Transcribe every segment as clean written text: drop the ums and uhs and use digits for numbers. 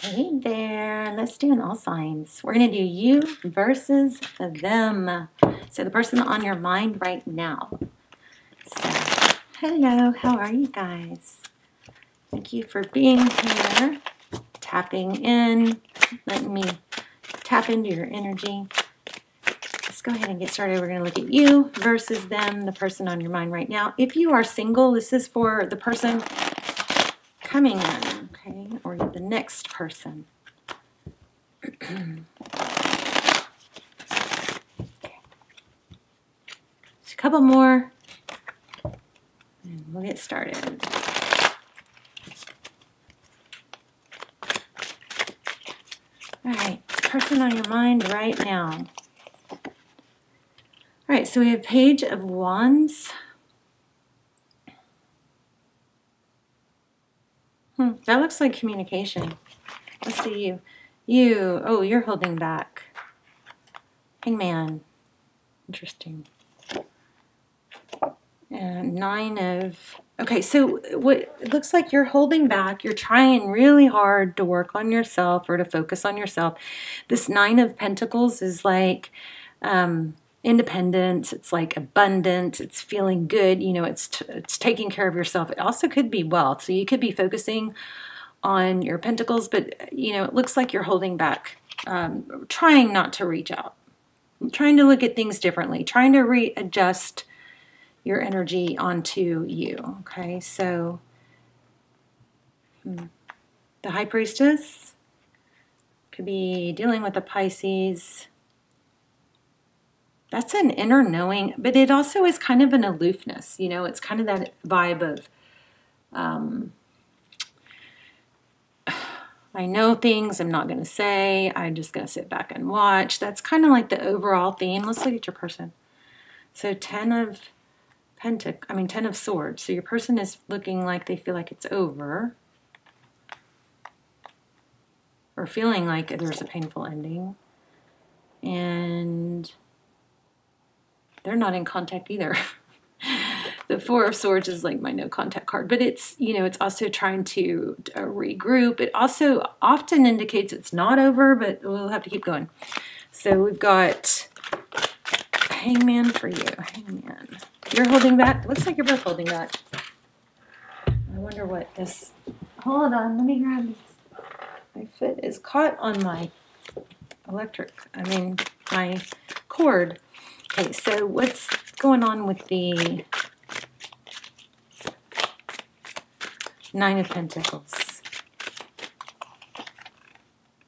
Hey there, let's do an all signs. We're going to do you versus them. So the person on your mind right now. So, hello, how are you guys? Thank you for being here, tapping in, letting me tap into your energy. Let's go ahead and get started. We're going to look at you versus them, the person on your mind right now. If you are single, this is for the person coming in, okay, or the next person. Okay. Just a couple more, and we'll get started. All right, person on your mind right now. All right, so we have Page of Wands. That looks like communication. Let's see you. Oh, you're holding back. Hangman. Interesting. And okay, so what it looks like you're holding back. You're trying really hard to work on yourself or to focus on yourself. This Nine of Pentacles is like independence. It's like abundance. It's feeling good. You know, it's taking care of yourself. It also could be wealth. So you could be focusing on your pentacles, but you know, it looks like you're holding back, trying not to reach out, trying to look at things differently, trying to readjust your energy onto you. Okay, so the High Priestess could be dealing with a Pisces. That's an inner knowing, but it also is kind of an aloofness. You know, it's kind of that vibe of I know things I'm not going to say. I'm just going to sit back and watch. That's kind of like the overall theme. Let's look at your person. So 10 of Swords. So your person is looking like they feel like it's over, or feeling like there's a painful ending. And they're not in contact either. The Four of Swords is like my no contact card, but it's, you know, it's also trying to regroup. It also often indicates it's not over, but we'll have to keep going. So we've got Hangman for you. Hangman. You're holding back. Looks like you're both holding back. I wonder what this... Hold on, let me grab this. My foot is caught on my my cord. Okay, so what's going on with the Nine of Pentacles?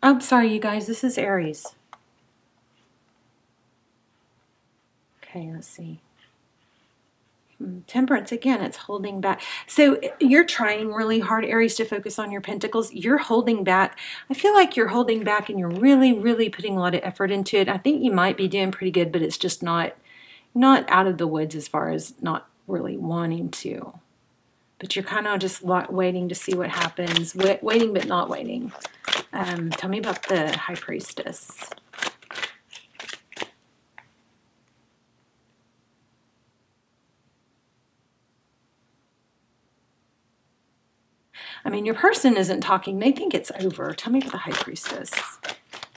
I'm sorry, you guys. This is Aries. Okay, let's see. Temperance, again, it's holding back. So you're trying really hard, Aries, to focus on your pentacles. You're holding back. I feel like you're holding back and you're really, really putting a lot of effort into it. I think you might be doing pretty good, but it's just not out of the woods as far as not really wanting to. But you're kind of just waiting to see what happens. Waiting but not waiting. Tell me about the High Priestess. I mean, your person isn't talking. They think it's over. Tell me about the High Priestess.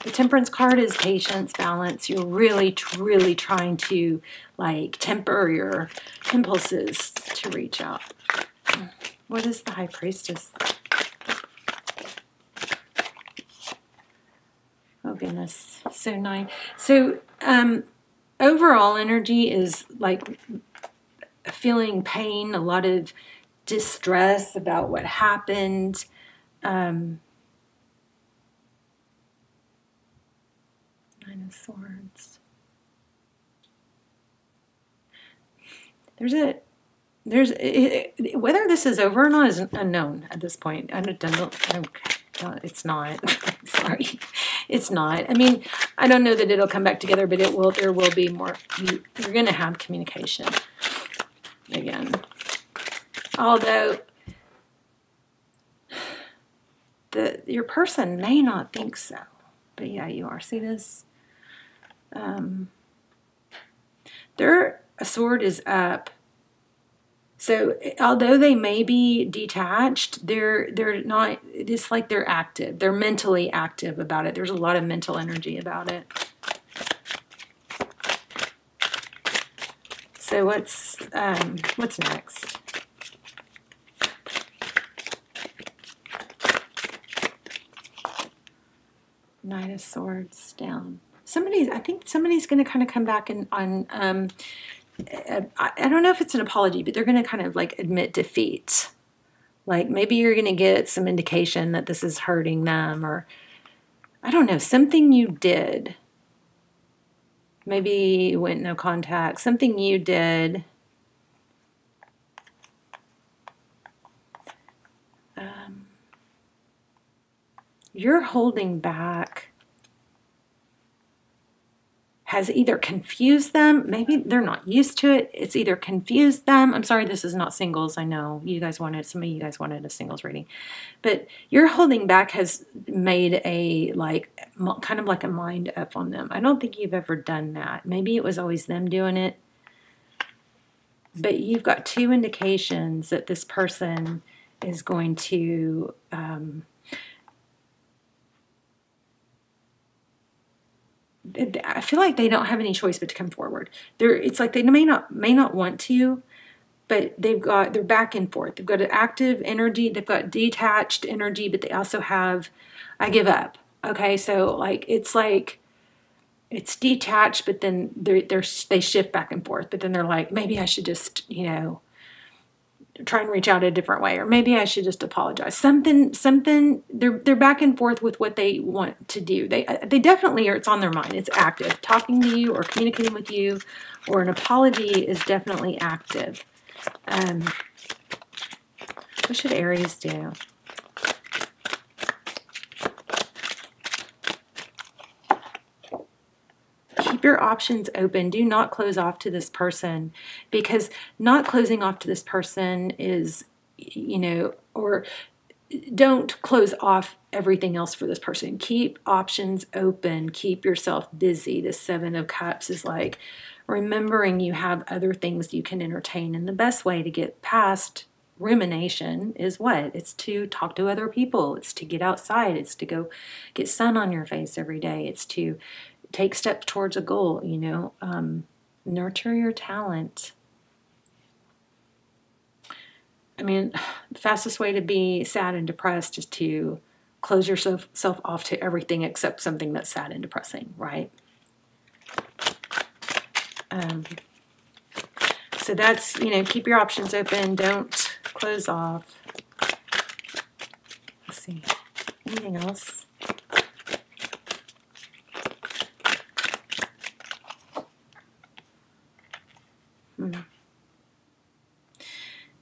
The Temperance card is patience, balance. You're really, really trying to, like, temper your impulses to reach out. What is the High Priestess? Oh, goodness. So nice. So, overall energy is, like, feeling pain, a lot of distress about what happened. Nine of Swords. Whether this is over or not is unknown at this point. It's not. Sorry, it's not. I mean, I don't know that it'll come back together, but it will. There will be more. You're going to have communication again. Although your person may not think so, but yeah, you are. See this? A sword is up. So although they may be detached, they're not, it's like they're active. They're mentally active about it. There's a lot of mental energy about it. So what's next? Knight of Swords down. I think somebody's going to kind of come back and I don't know if it's an apology, but they're going to kind of like admit defeat. Like maybe you're going to get some indication that this is hurting them, or I don't know, something you did. Maybe you went no contact, something you did. You're holding back has either confused them, maybe they're not used to it, it's either confused them. I'm sorry, this is not singles. I know you guys wanted, some of you guys wanted a singles reading, but your holding back has made a kind of like a mind up on them. I don't think you've ever done that. Maybe it was always them doing it, but you've got two indications that this person is going to I feel like they don't have any choice but to come forward. It's like they may not want to, but they're back and forth. They've got an active energy, they've got detached energy, but they also have, I give up. Okay, so it's detached, but then they shift back and forth. But then they're like, maybe I should just, try and reach out a different way, or maybe I should just apologize. Something. They're back and forth with what they want to do. They definitely are. It's on their mind. It's active. Talking to you or communicating with you, or an apology is definitely active. What should Aries do? Keep your options open. Do not close off to this person, because not closing off to this person is, or don't close off everything else for this person. Keep options open. Keep yourself busy. The Seven of Cups is like remembering you have other things you can entertain. And the best way to get past rumination is what? It's to talk to other people. It's to get outside. It's to go get sun on your face every day. It's to take steps towards a goal, nurture your talent. I mean, the fastest way to be sad and depressed is to close yourself off to everything except something that's sad and depressing, right? So that's, keep your options open. Don't close off. Let's see. Anything else?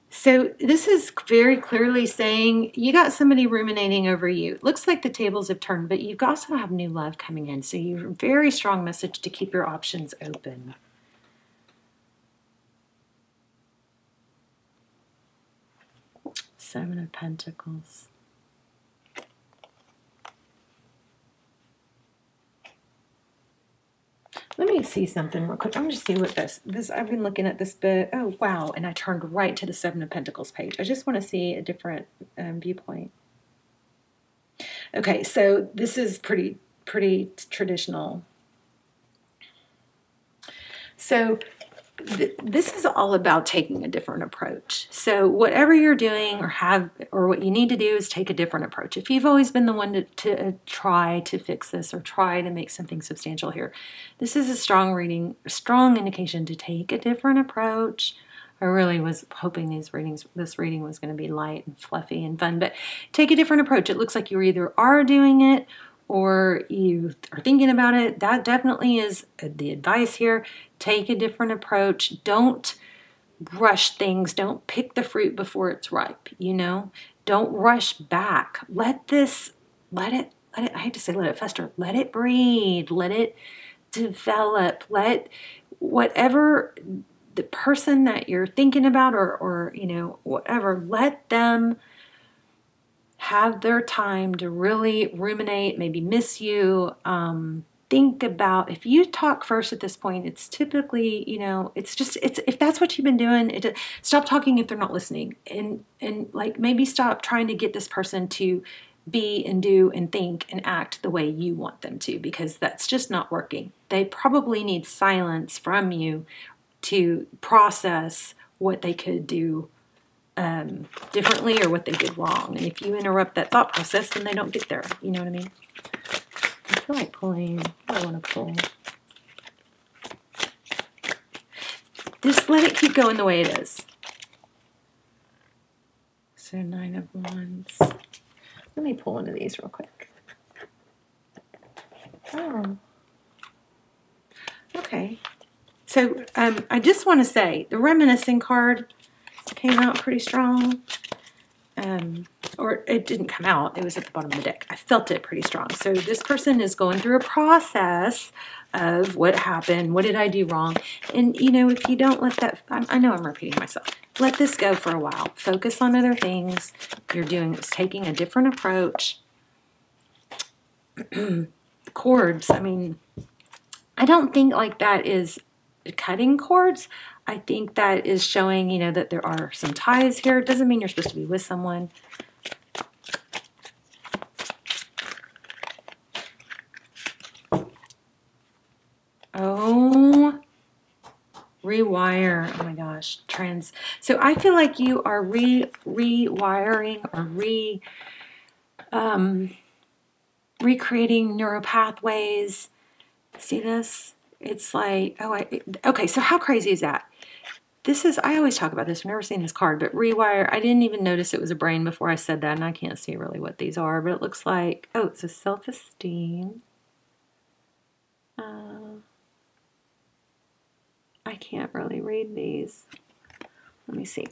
So this is very clearly saying you got somebody ruminating over you. It looks like the tables have turned, but you also have new love coming in. So you're a very strong message to keep your options open. Seven of Pentacles. Let me see something real quick. I'm just see what this. I've been looking at this book. Oh, wow. And I turned right to the Seven of Pentacles page. I just want to see a different viewpoint. Okay, so this is pretty traditional. So this is all about taking a different approach. So whatever you're doing or what you need to do is take a different approach. If you've always been the one to try to fix this or try to make something substantial here, this is a strong reading, a strong indication to take a different approach. I really was hoping this reading was going to be light and fluffy and fun, but take a different approach. It looks like you either are doing it or you are thinking about it. That definitely is the advice here. Take a different approach. Don't rush things. Don't pick the fruit before it's ripe, Don't rush back. Let it, I hate to say let it fester. Let it breathe. Let it develop. Let whatever the person that you're thinking about or whatever, let them have their time to really ruminate, maybe miss you, think about, if you talk first at this point, it's typically, you know, it's if that's what you've been doing, stop talking if they're not listening, and like maybe stop trying to get this person to be and do and think and act the way you want them to, because that's just not working. They probably need silence from you to process what they could do differently or what they did wrong. And if you interrupt that thought process, then they don't get there. You know what I mean? I feel like pulling. I want to pull. Just let it keep going the way it is. So 9 of Wands. Let me pull one of these real quick. Oh. Okay. So I just want to say the reminiscing card came out pretty strong. Or it didn't come out. It was at the bottom of the deck. I felt it pretty strong. So this person is going through a process of what happened. What did I do wrong? And, you know, if you don't let that, I know I'm repeating myself. Let this go for a while. Focus on other things. You're taking a different approach. Cords. I mean, I don't think like that is cutting cords. I think that is showing, you know, that there are some ties here. It doesn't mean you're supposed to be with someone. Oh, rewire. Oh my gosh. So I feel like you are rewiring or recreating neural pathways. See this? It's like, okay, so how crazy is that? This is, I always talk about this. I've never seen this card, but rewire. I didn't even notice it was a brain before I said that, and I can't see really what these are, but it looks like, oh, it's a self-esteem. I can't really read these. Let me see.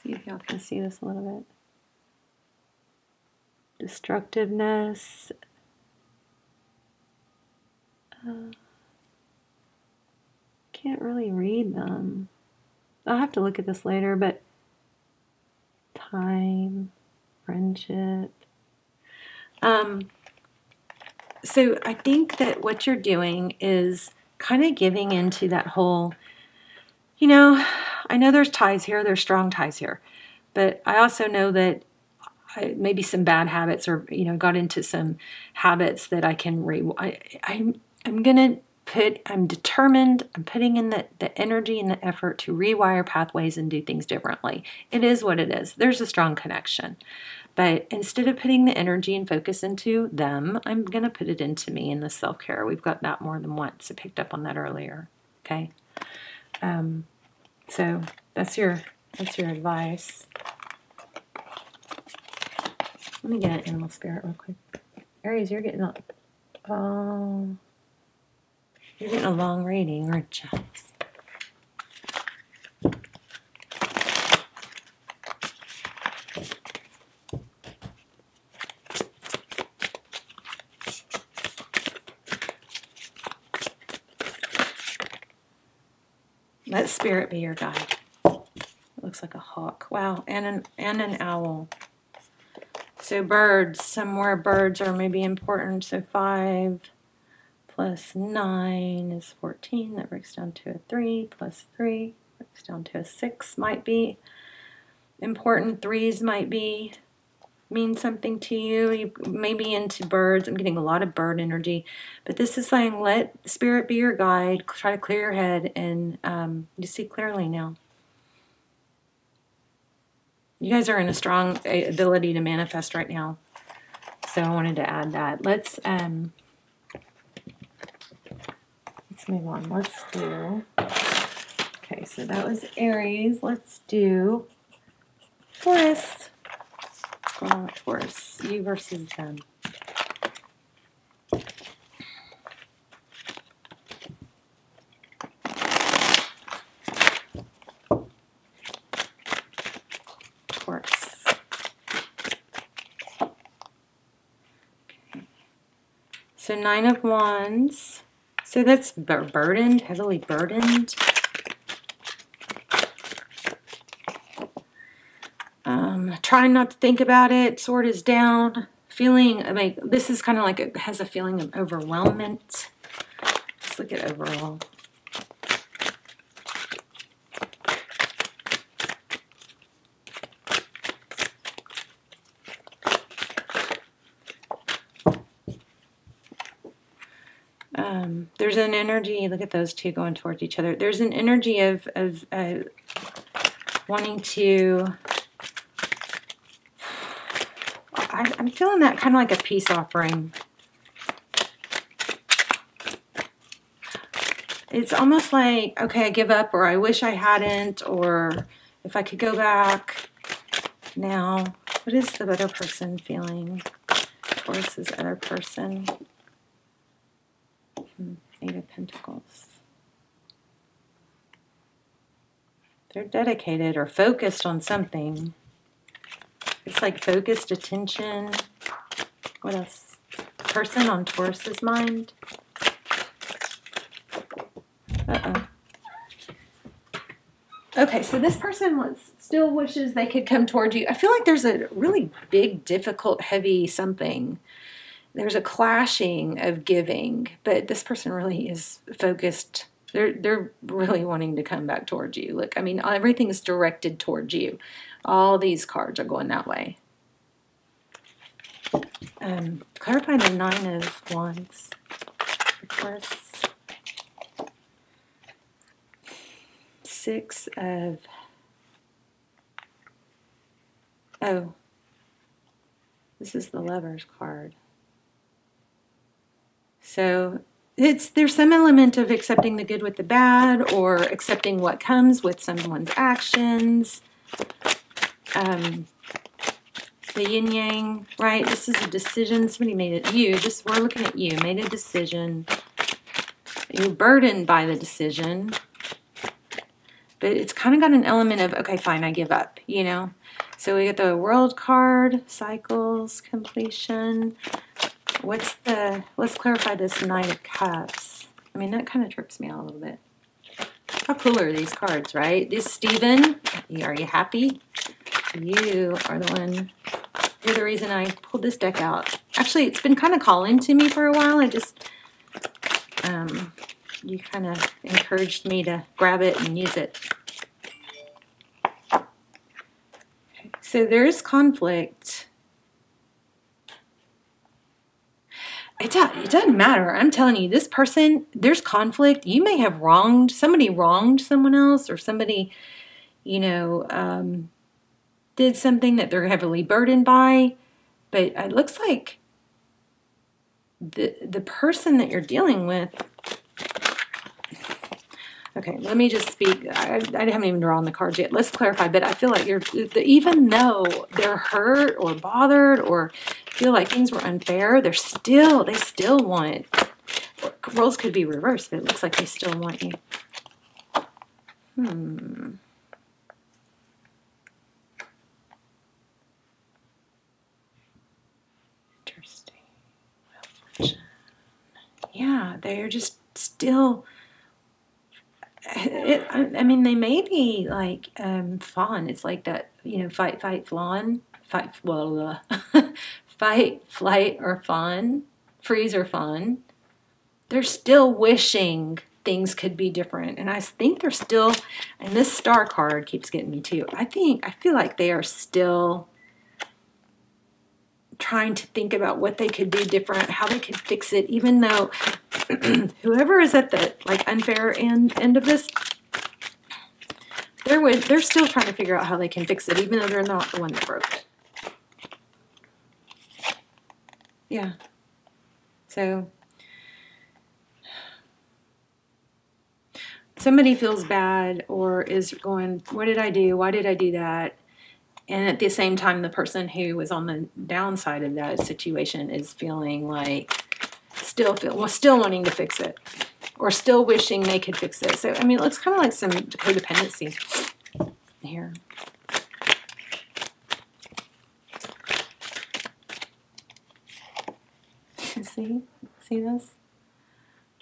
See if y'all can see this a little bit. Destructiveness. Can't really read them. I'll have to look at this later, but time, friendship. So I think that what you're doing is kind of giving into that whole, you know, I know there's ties here, there's strong ties here, but I also know that maybe some bad habits, or, you know, got into some habits that I can I'm determined, I'm putting in the energy and the effort to rewire pathways and do things differently. It is what it is. There's a strong connection. But instead of putting the energy and focus into them, I'm going to put it into me in the self-care. We've got that more than once. I picked up on that earlier. Okay. So that's your advice. Let me get an animal spirit real quick. Aries, you're getting a long reading, aren't you? Let spirit be your guide. It looks like a hawk. Wow, and an owl. So birds, somewhere birds are maybe important. So 5 plus 9 is 14. That breaks down to a 3. Plus 3 breaks down to a 6. Might be important. 3s might mean something to you. You may be into birds. I'm getting a lot of bird energy. But this is saying let spirit be your guide. Try to clear your head, and you see clearly now. You guys are in a strong ability to manifest right now. So I wanted to add that. Let's move on. Let's do, okay, so that was Aries. Let's do Taurus. What's going on with Taurus? You versus them. Taurus. Okay. So 9 of Wands. So that's burdened, heavily burdened. Trying not to think about it. Sword is down. feeling like this is kind of like it has a feeling of overwhelmment. Let's look at overall. There's an energy, look at those two going towards each other. There's an energy of wanting to, I'm feeling that kind of like a peace offering. It's almost like, okay, I give up, or I wish I hadn't, or if I could go back now. What is the other person feeling? Taurus's other person. Eight of Pentacles. They're dedicated or focused on something. It's like focused attention. What else? Person on Taurus's mind. Uh-oh. Okay, so this person still wishes they could come toward you. I feel like there's a really big, difficult, heavy something. There's a clashing of giving, but this person really is focused. They're really wanting to come back towards you. Look, I mean, everything is directed towards you. All these cards are going that way. Clarify the Nine of Wands, of course. Six of... Oh, this is the Lover's card. So there's some element of accepting the good with the bad, or accepting what comes with someone's actions. The yin yang, right? This is a decision. Somebody made it. We're looking at you. Made a decision. You're burdened by the decision, but it's kind of got an element of, okay, fine, I give up. You know. So we get the World card, cycles, completion. Let's clarify this Knight of Cups. I mean, that kind of trips me out a little bit. How cool are these cards, right? This Stephen, are you happy? You are the one, you're the reason I pulled this deck out. Actually, it's been kind of calling to me for a while. I just, you kind of encouraged me to grab it and use it. Okay, so there's conflict. It doesn't matter. I'm telling you, this person, there's conflict. You may have wronged someone else, or somebody, you know, did something that they're heavily burdened by. But it looks like the person that you're dealing with. Okay, let me just speak. I haven't even drawn the cards yet. Let's clarify. But I feel like even though they're hurt or bothered or feel like things were unfair, they still want. Roles could be reversed, but it looks like they still want you. Interesting. Yeah, they're just still. I mean, they may be like fawn. It's like that, you know, fight, fawn, fight, fight, flight, or fawn, freeze or fawn. They're still wishing things could be different, and I think they're still. And this star card keeps getting me too. I feel like they are still trying to think about what they could do different, how they could fix it, even though whoever is at the like unfair end of this, they're still trying to figure out how they can fix it, even though they're not the one that broke it. Yeah. So somebody feels bad or is going, what did I do? Why did I do that? And at the same time, the person who was on the downside of that situation is feeling like still wanting to fix it, or still wishing they could fix it. So, I mean, it looks kind of like some codependency here. See this?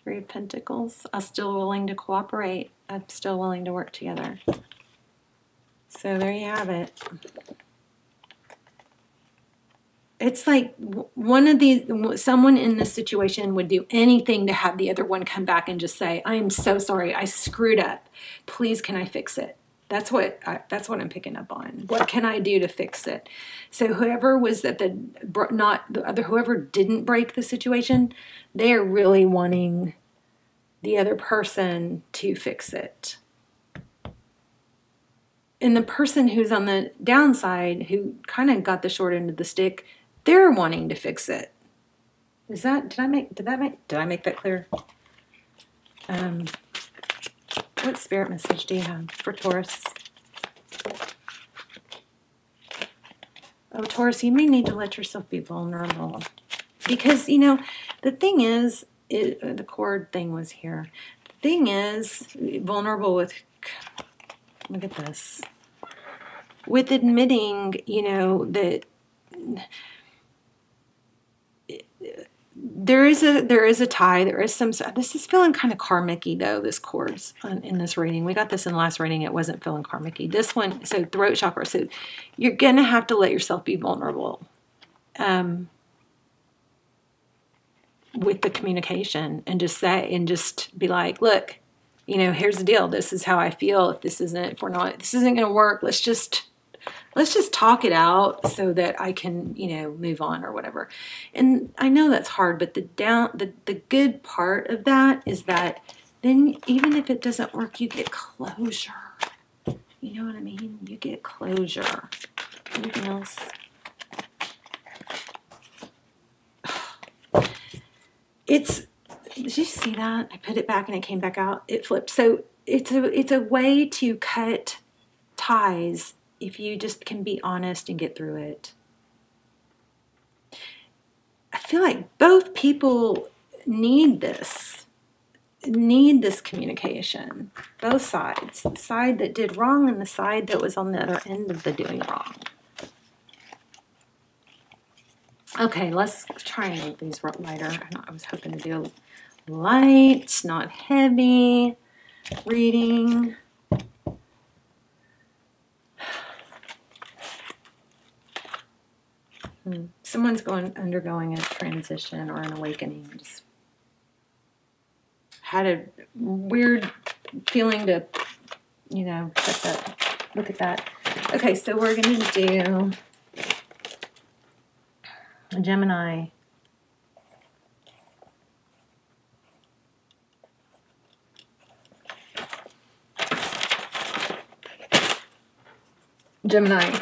Three of Pentacles. I'm still willing to cooperate. I'm still willing to work together. So there you have it. it's like someone in this situation would do anything to have the other one come back and just say, I am so sorry, I screwed up. Please, can I fix it? That's what I'm picking up on. What can I do to fix it? So whoever was at whoever didn't break the situation, they are really wanting the other person to fix it. And the person who's on the downside, who kind of got the short end of the stick, they're wanting to fix it. Did I make that clear? What spirit message do you have for Taurus? Oh, Taurus, you may need to let yourself be vulnerable. Because, you know, the thing is, the cord thing was here. The thing is, vulnerable with, look at this. With admitting, you know, that there is a tie, there is some, this is feeling kind of karmic-y though, this chords in this reading. We got this in the last reading, it wasn't feeling karmic-y. This one, so throat chakra, so you're going to have to let yourself be vulnerable with the communication and just be like, look, you know, here's the deal. This is how I feel. If this isn't going to work, let's just talk it out so that I can, you know, move on or whatever. And I know that's hard, but the good part of that is that then even if it doesn't work, you get closure. You know what I mean? You get closure. Anything else? Did you see that? I put it back and it came back out. It flipped. So it's a way to cut ties if you just can be honest and get through it. I feel like both people need this communication. Both sides. The side that did wrong and the side that was on the other end of the doing wrong. Okay, let's try and make these lighter. I was hoping to do light, not heavy reading. Someone's undergoing a transition or an awakening. Just had a weird feeling to, you know, look at that. Okay, so we're going to do a Gemini. Gemini.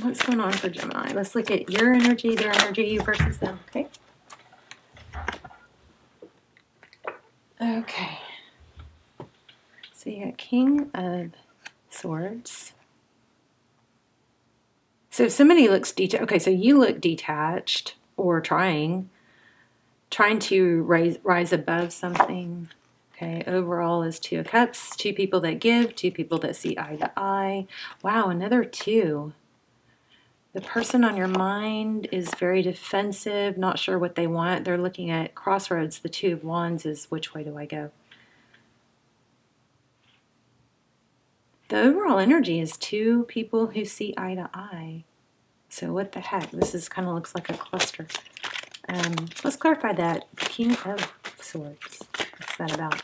What's going on for Gemini? Let's look at your energy, their energy, you versus them, okay? Okay. So you got King of Swords. So if somebody looks detached, okay, so you look detached or trying to rise above something. Okay, overall is Two of Cups, two people that give, two people that see eye to eye. Wow, another two. The person on your mind is very defensive, not sure what they want. They're looking at crossroads. The Two of Wands is which way do I go? The overall energy is two people who see eye to eye. So what the heck? This is kind of looks like a cluster. Let's clarify that. King of Swords. What's that about?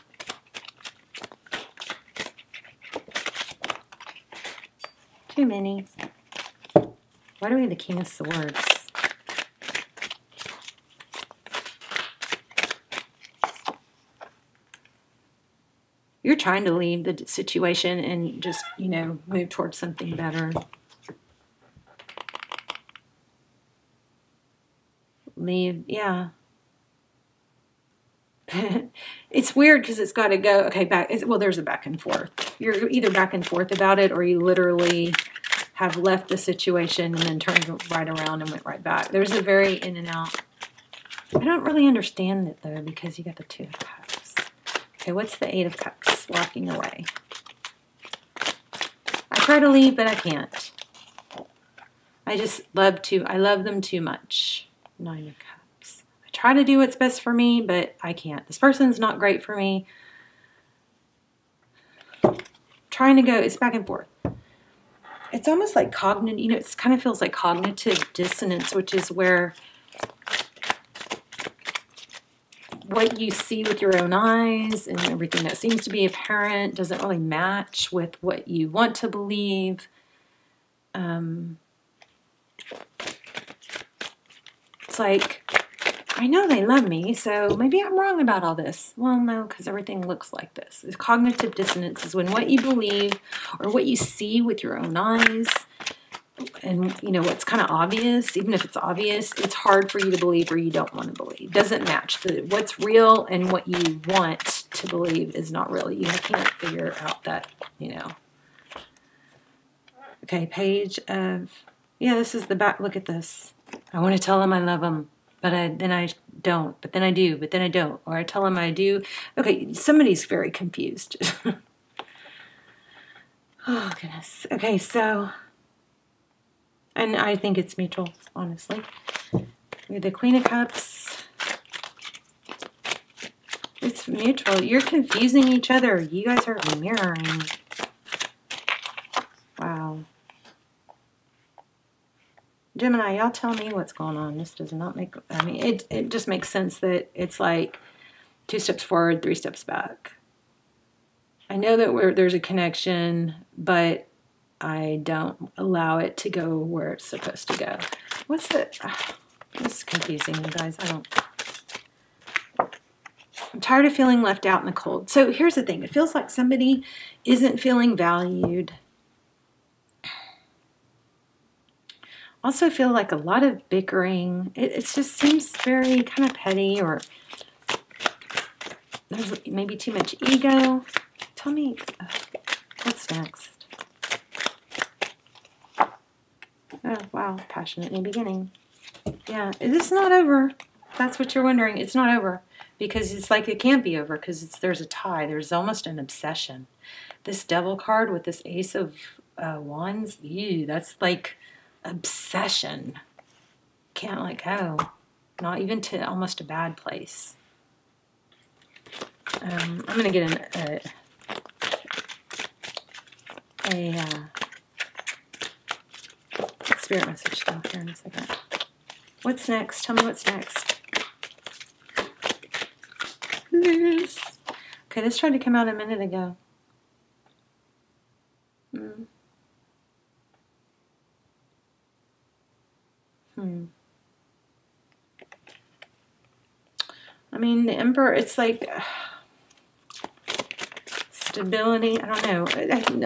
Too many. Why do we have the King of Swords? You're trying to leave the situation and just, you know, move towards something better. Leave, yeah. It's weird because it's got to go, okay, back. Well, there's a back and forth. You're either back and forth about it or you literally have left the situation and then turned right around and went right back. There's a very in and out. I don't really understand it, though, because you got the Two of Cups. Okay, what's the Eight of Cups? Walking away. I try to leave, but I can't. I love them too much. Nine of Cups. I try to do what's best for me, but I can't. This person's not great for me. Trying to go, it's back and forth. it's almost like cognitive, you know, it kind of feels like cognitive dissonance, which is where what you see with your own eyes and everything that seems to be apparent doesn't really match with what you want to believe. It's like, I know they love me, so maybe I'm wrong about all this. Well, no, because everything looks like this. Cognitive dissonance is when what you believe or what you see with your own eyes and, you know, what's kind of obvious, even if it's obvious, it's hard for you to believe or you don't want to believe. It doesn't match. What's real and what you want to believe is not real. You can't figure out that, you know. Okay, page of, yeah, this is the back. Look at this. I want to tell them I love them, but then I don't, but then I do, but then I don't. Or I tell them I do. Okay, somebody's very confused. Oh, goodness. Okay, so, and I think it's mutual, honestly. We have the Queen of Cups. It's mutual. You're confusing each other. You guys are mirroring. Wow. Gemini, y'all tell me what's going on. This does not make, I mean, it just makes sense that it's like 2 steps forward, 3 steps back. I know that there's a connection, but I don't allow it to go where it's supposed to go. What's the, this is confusing, you guys. I'm tired of feeling left out in the cold. So here's the thing. It feels like somebody isn't feeling valued. Also feel like a lot of bickering. It just seems very kind of petty, or there's maybe too much ego. Tell me, what's next? Oh, wow, passionate new beginning. Yeah, it's not over. That's what you're wondering. It's not over because it's like it can't be over because there's a tie. There's almost an obsession. This Devil card with this Ace of Wands, ew, that's like obsession. Can't let go. Not even to almost a bad place. I'm going to get a spirit message still here in a second. What's next? Tell me what's next. Yes. Okay, this tried to come out a minute ago. I mean, the Emperor, it's like stability. I don't know.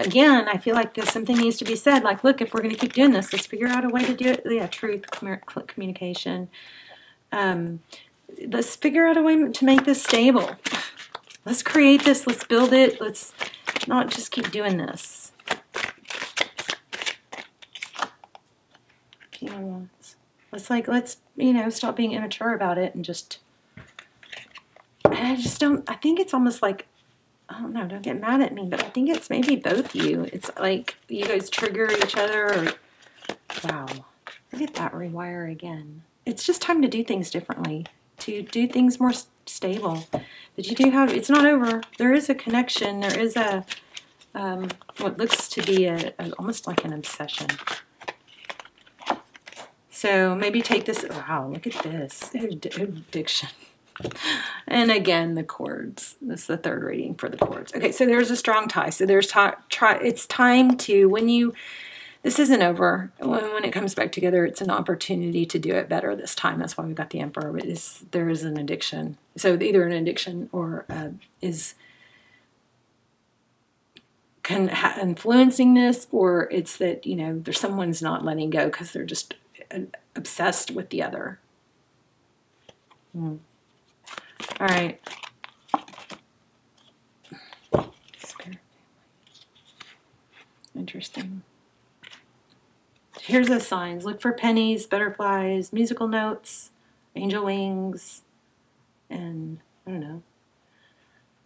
Again, I feel like something needs to be said. Like, look, if we're going to keep doing this, let's figure out a way to do it. Yeah, truth, communication. Let's figure out a way to make this stable. Let's create this. Let's build it. Let's not just keep doing this. Let's, you know, stop being immature about it and just, I think it's almost like, I don't know, don't get mad at me, but I think it's maybe both you. It's like you guys trigger each other. Or, wow. Look at that rewire again. It's just time to do things differently, to do things more stable. But you do have, it's not over. There is a connection. There is a, what looks to be almost like an obsession. So maybe take this, wow, look at this, addiction. And again, the cords. This is the third reading for the cords. Okay, so there's a strong tie. So there's it's time to, this isn't over. When it comes back together, it's an opportunity to do it better this time. That's why we got the Emperor. There is an addiction. So either an addiction or influencing this, or it's that, you know, there's someone's not letting go because they're just obsessed with the other. All right. Interesting. Here's the signs. Look for pennies, butterflies, musical notes, angel wings, and I don't know,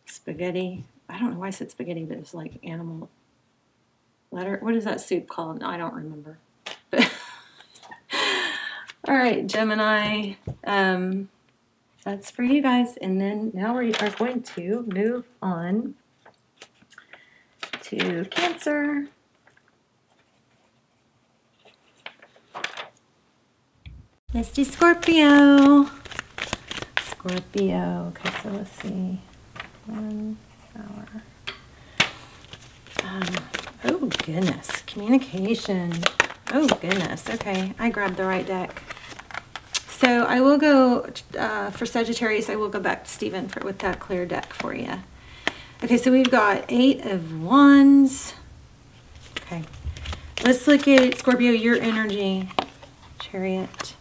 spaghetti. I don't know why I said spaghetti, but it's like animal letter. What is that soup called? I don't remember. But all right, Gemini. That's for you guys. And then now we are going to move on to Cancer. Let's do Scorpio. Scorpio. Okay, so let's see. 1 hour. Oh, goodness. Communication. Oh, goodness. Okay, I grabbed the right deck. So I will go, for Sagittarius, I will go back to Stephen with that clear deck for you. Okay, so we've got 8 of Wands. Okay, let's look at Scorpio, your energy. Chariot.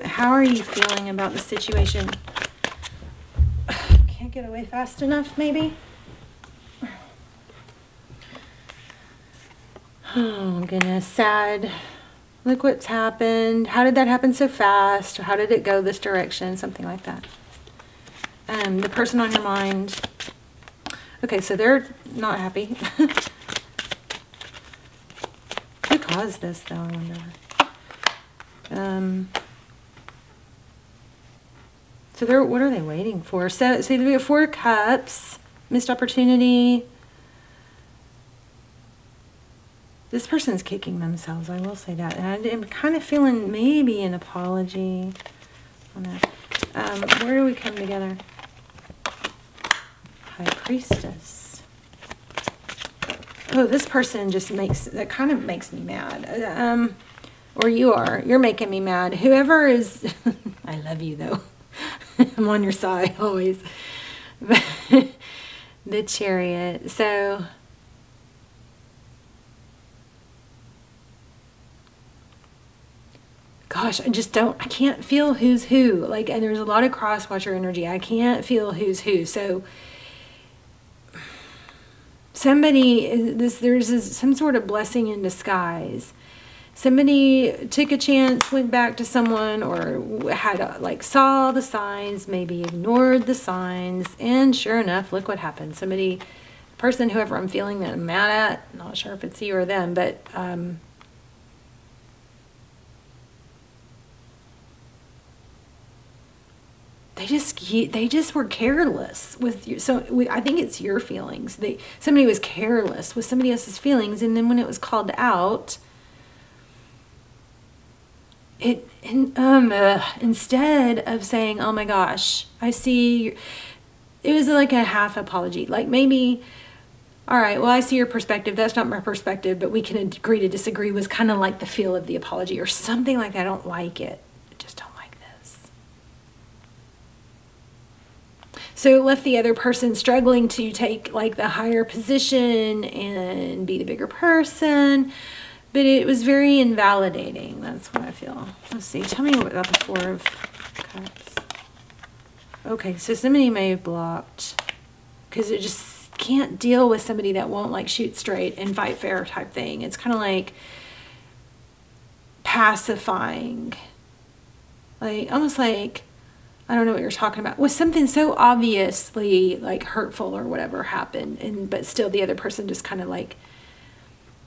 How are you feeling about the situation? Can't get away fast enough, maybe? Oh, goodness, sad. Look what's happened. How did that happen so fast? How did it go this direction? Something like that. The person on your mind. Okay, so they're not happy. Who caused this, though, I wonder? So what are they waiting for? So we have 4 cups, missed opportunity. This person's kicking themselves, I will say that. And I'm kind of feeling maybe an apology on that. Where do we come together? High Priestess. Oh, this person just kind of makes me mad. Or you're making me mad. Whoever is, I love you though. I'm on your side always. The Chariot. So, gosh, I can't feel who's who. Like, and there's a lot of cross-watcher energy. I can't feel who's who. So, there's some sort of blessing in disguise. Somebody took a chance, went back to someone, or saw the signs, maybe ignored the signs, and sure enough, look what happened. Person, whoever I'm feeling that I'm mad at, not sure if it's you or them, but they just were careless with you. So I think it's your feelings. Somebody was careless with somebody else's feelings, and then when it was called out, instead of saying, oh my gosh, I see, it was like a half apology. Like, maybe, all right, well, I see your perspective. That's not my perspective, but we can agree to disagree, was kind of like the feel of the apology or something like that. I don't like it. I just don't like this. So it left the other person struggling to take like the higher position and be the bigger person. But it was very invalidating. That's what I feel. Let's see. Tell me about the 4 of Cups. Okay, so somebody may have blocked because it just can't deal with somebody that won't like shoot straight and fight fair type thing. It's kind of like pacifying. Like, almost like, I don't know what you're talking about. Was something so obviously like hurtful or whatever happened, but still the other person just kind of like,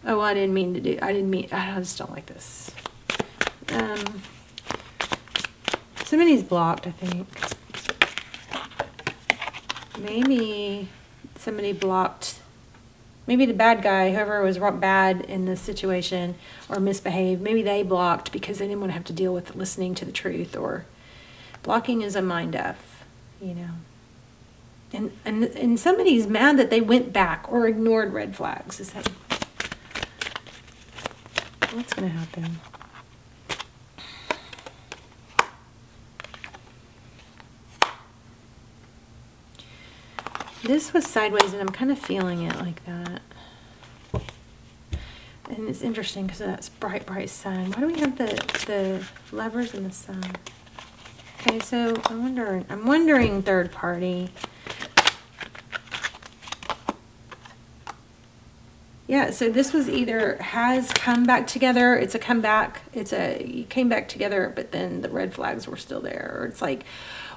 oh, I just don't like this. Somebody's blocked, I think. Maybe somebody blocked, maybe the bad guy, whoever was bad in this situation or misbehaved, maybe they blocked because they didn't want to have to deal with listening to the truth. Or blocking is a mind F, you know. And somebody's mad that they went back or ignored red flags. Is that... What's going to happen? This was sideways, and I'm kind of feeling it like that. And it's interesting because that's bright, bright sun. Why do we have the Lovers and the Sun? Okay, so I'm wondering third party. Yeah, so this was either has come back together, it's a comeback, you came back together, but then the red flags were still there. Or it's like,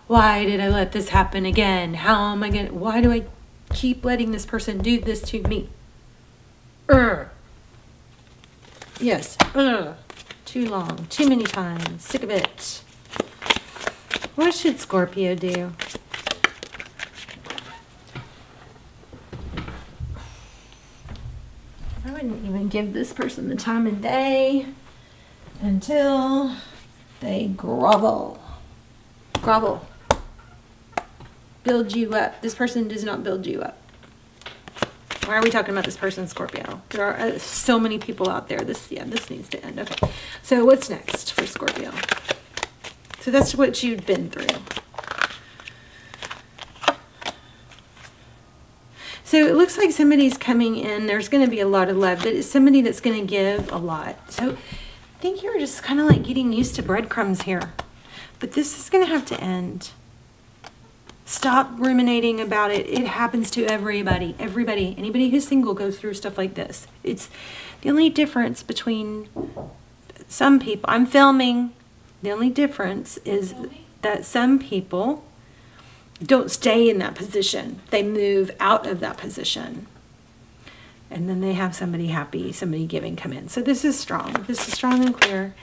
why did I let this happen again? Why do I keep letting this person do this to me? Yes, too long, too many times, sick of it. What should Scorpio do? I wouldn't even give this person the time of day until they grovel. Grovel. Build you up. This person does not build you up. Why are we talking about this person, Scorpio? There are so many people out there. This needs to end. Okay. So what's next for Scorpio? So that's what you've been through. So it looks like somebody's coming in. There's going to be a lot of love, but it's somebody that's going to give a lot. So I think you're just kind of like getting used to breadcrumbs here. But this is going to have to end. Stop ruminating about it. It happens to everybody. Everybody. Anybody who's single goes through stuff like this. It's the only difference between some people. I'm filming. The only difference is that some people don't stay in that position. They move out of that position. And then they have somebody happy, somebody giving come in. So this is strong. This is strong and clear.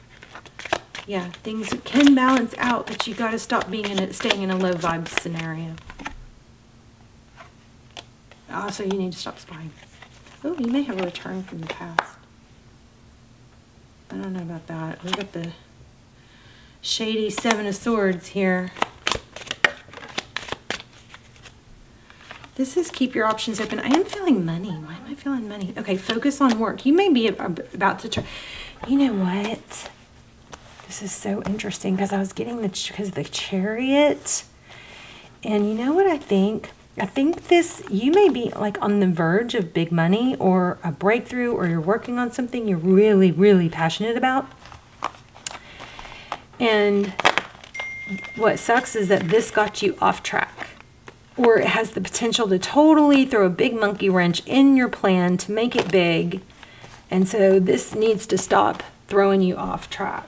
Yeah, things can balance out, but you got to stop staying in a low vibe scenario. Also, you need to stop spying. Oh, you may have a return from the past. I don't know about that. We've got the shady Seven of Swords here. This is keep your options open. I am feeling money. Why am I feeling money? Okay, focus on work. You may be about to try. You know what? This is so interesting because I was getting the Chariot. And you know what I think? I think you may be like on the verge of big money or a breakthrough, or you're working on something you're really, really passionate about. And what sucks is that this got you off track. Or it has the potential to totally throw a big monkey wrench in your plan to make it big. And so this needs to stop throwing you off track.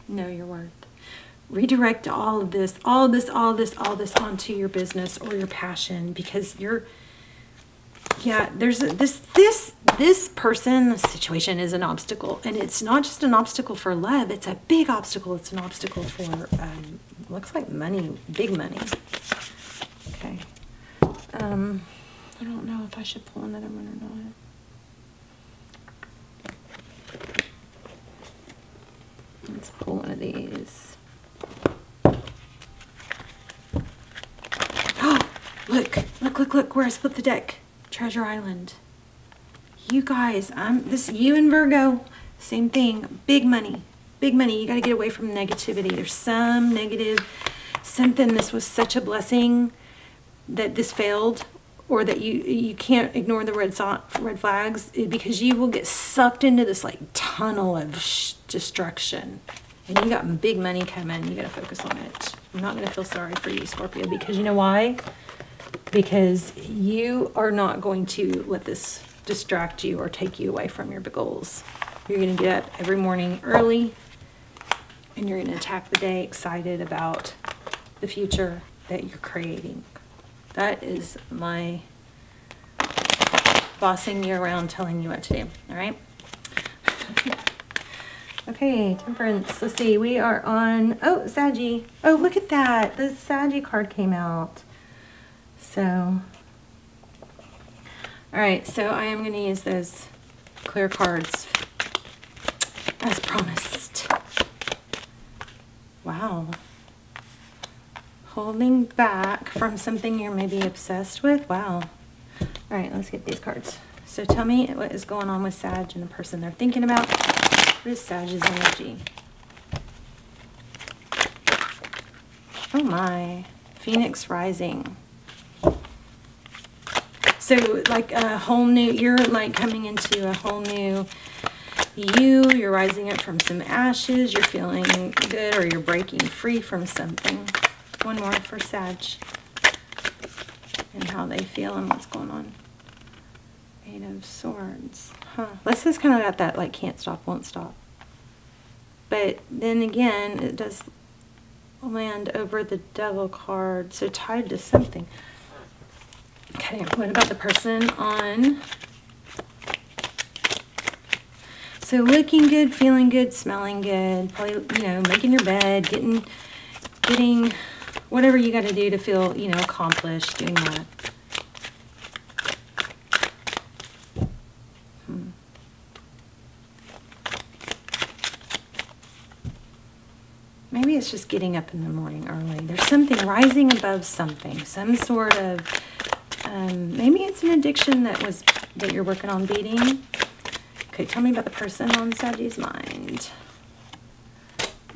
Know your worth. Redirect all this onto your business or your passion, because there's this person, this situation is an obstacle, and it's not just an obstacle for love, it's a big obstacle. It's an obstacle for looks like money, big money. Okay. I don't know if I should pull another one or not. Let's pull one of these. Oh, look, where I split the deck. Treasure Island. You guys, you and Virgo, same thing. Big money. Big money. You got to get away from negativity. There's some negative, something. This was such a blessing that this failed, or that you can't ignore the red flags, because you will get sucked into this like tunnel of destruction. And you got big money coming. You got to focus on it. I'm not going to feel sorry for you, Scorpio, because you know why? Because you are not going to let this distract you or take you away from your goals. You're going to get up every morning early, and you're going to attack the day excited about the future that you're creating. That is my bossing you around, telling you what to do. All right. Okay, Temperance. Let's see. We are on, Saggy. Oh, look at that. The Saggy card came out. So, all right. So I am going to use those clear cards as promised. Wow. Holding back from something you're maybe obsessed with. Wow. All right, let's get these cards. So tell me what is going on with Sag and the person they're thinking about. What is Sag's energy? Oh my. Phoenix rising. So like a whole new, you're like coming into a whole new you're rising up from some ashes, you're feeling good, or you're breaking free from something. One more for Sag and how they feel and what's going on. Eight of Swords. This is kind of got that like can't stop, won't stop. But then again, it does land over the Devil card. So tied to something. Okay, what about the person on? So looking good, feeling good, smelling good, probably, you know, making your bed, getting whatever you got to do to feel, you know, accomplished, doing that. Maybe it's just getting up in the morning early. There's something rising above something, some sort of, maybe it's an addiction that you're working on beating. Okay, tell me about the person on Sagittarius' mind.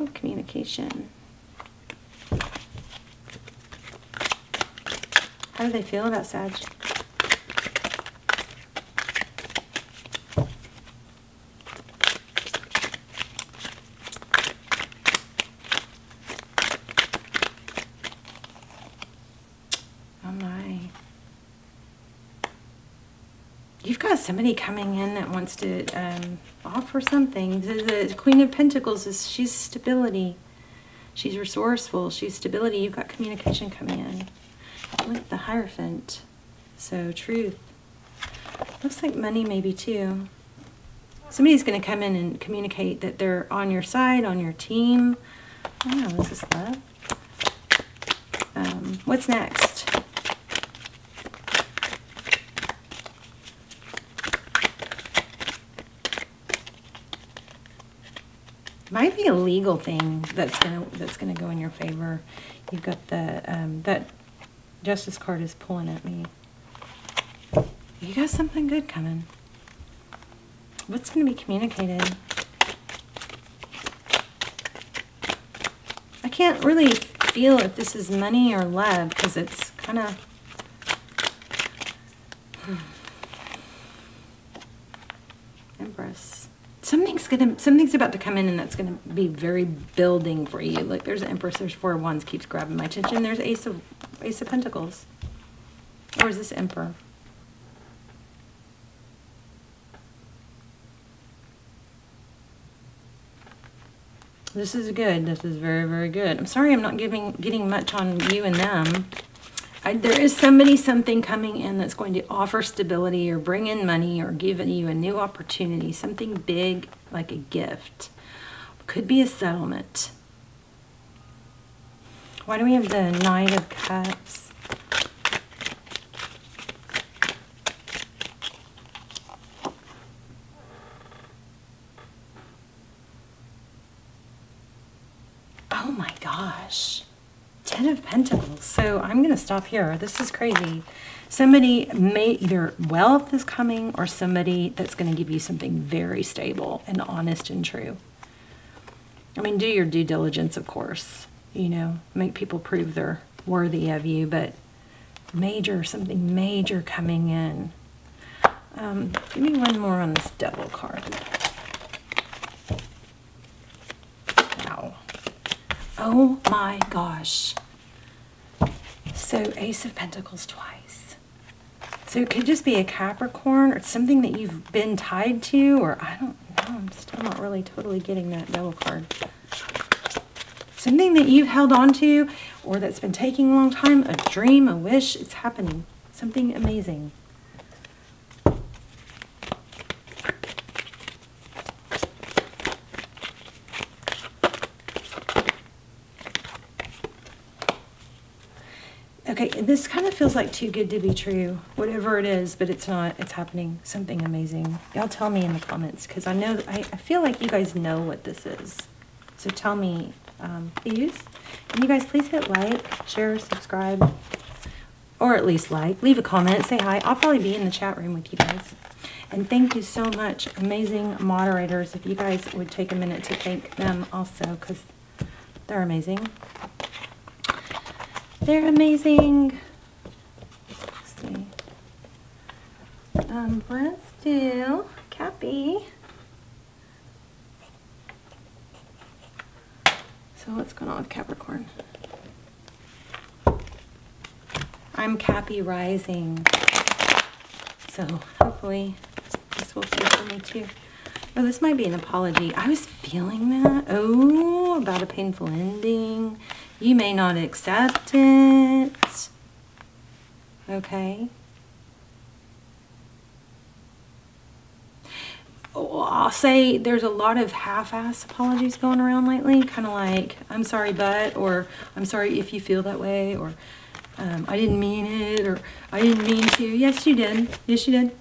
Oh, communication. How do they feel about Sag? Oh my. You've got somebody coming in that wants to offer something. The Queen of Pentacles, she's stability. She's resourceful. She's stability. You've got communication coming in. Look at the Hierophant. So, truth. Looks like money maybe too. Somebody's going to come in and communicate that they're on your side, on your team. Oh, is this love? What's next? Might be a legal thing that's gonna go in your favor. You've got the that Justice card is pulling at me. You got something good coming. What's gonna be communicated? I can't really feel if this is money or love because it's kind of. Empress. Something's about to come in and that's gonna be very building for you. Like there's an Empress, there's 4 of Wands keeps grabbing my attention. There's Ace of Pentacles. Or is this Emperor? This is good. This is very, very good. I'm sorry I'm not getting much on you and them. There is something coming in that's going to offer stability or bring in money or give you a new opportunity, something big like a gift. Could be a settlement. Why do we have the Knight of Cups? Oh my gosh. 10 of Pentacles. So I'm going to stop here. This is crazy. Somebody either wealth is coming or somebody that's going to give you something very stable and honest and true. I mean, do your due diligence, of course. You know, make people prove they're worthy of you, but something major coming in. Give me one more on this Devil card. Wow. Oh my gosh. So Ace of Pentacles twice. So it could just be a Capricorn or something that you've been tied to, or I don't know. I'm still not really totally getting that Devil card. Something that you've held on to or that's been taking a long time, a dream, a wish, it's happening. Something amazing. Okay, this kind of feels like too good to be true. Whatever it is, but it's not. It's happening. Something amazing. Y'all tell me in the comments, because I feel like you guys know what this is. So tell me, please. And you guys, please hit like, share, subscribe, or at least like. Leave a comment. Say hi. I'll probably be in the chat room with you guys. And thank you so much, amazing moderators. If you guys would take a minute to thank them also, because they're amazing. They're amazing. Let's see. Let's do Cappy. So what's going on with Capricorn? I'm Cappy rising. So hopefully this will be for me too. Oh, this might be an apology. I was feeling that. Oh, about a painful ending. You may not accept it. Okay. I'll say there's a lot of half-ass apologies going around lately. Kind of like, I'm sorry, but, or I'm sorry if you feel that way, or I didn't mean it, or I didn't mean to. Yes, you did. Yes, you did.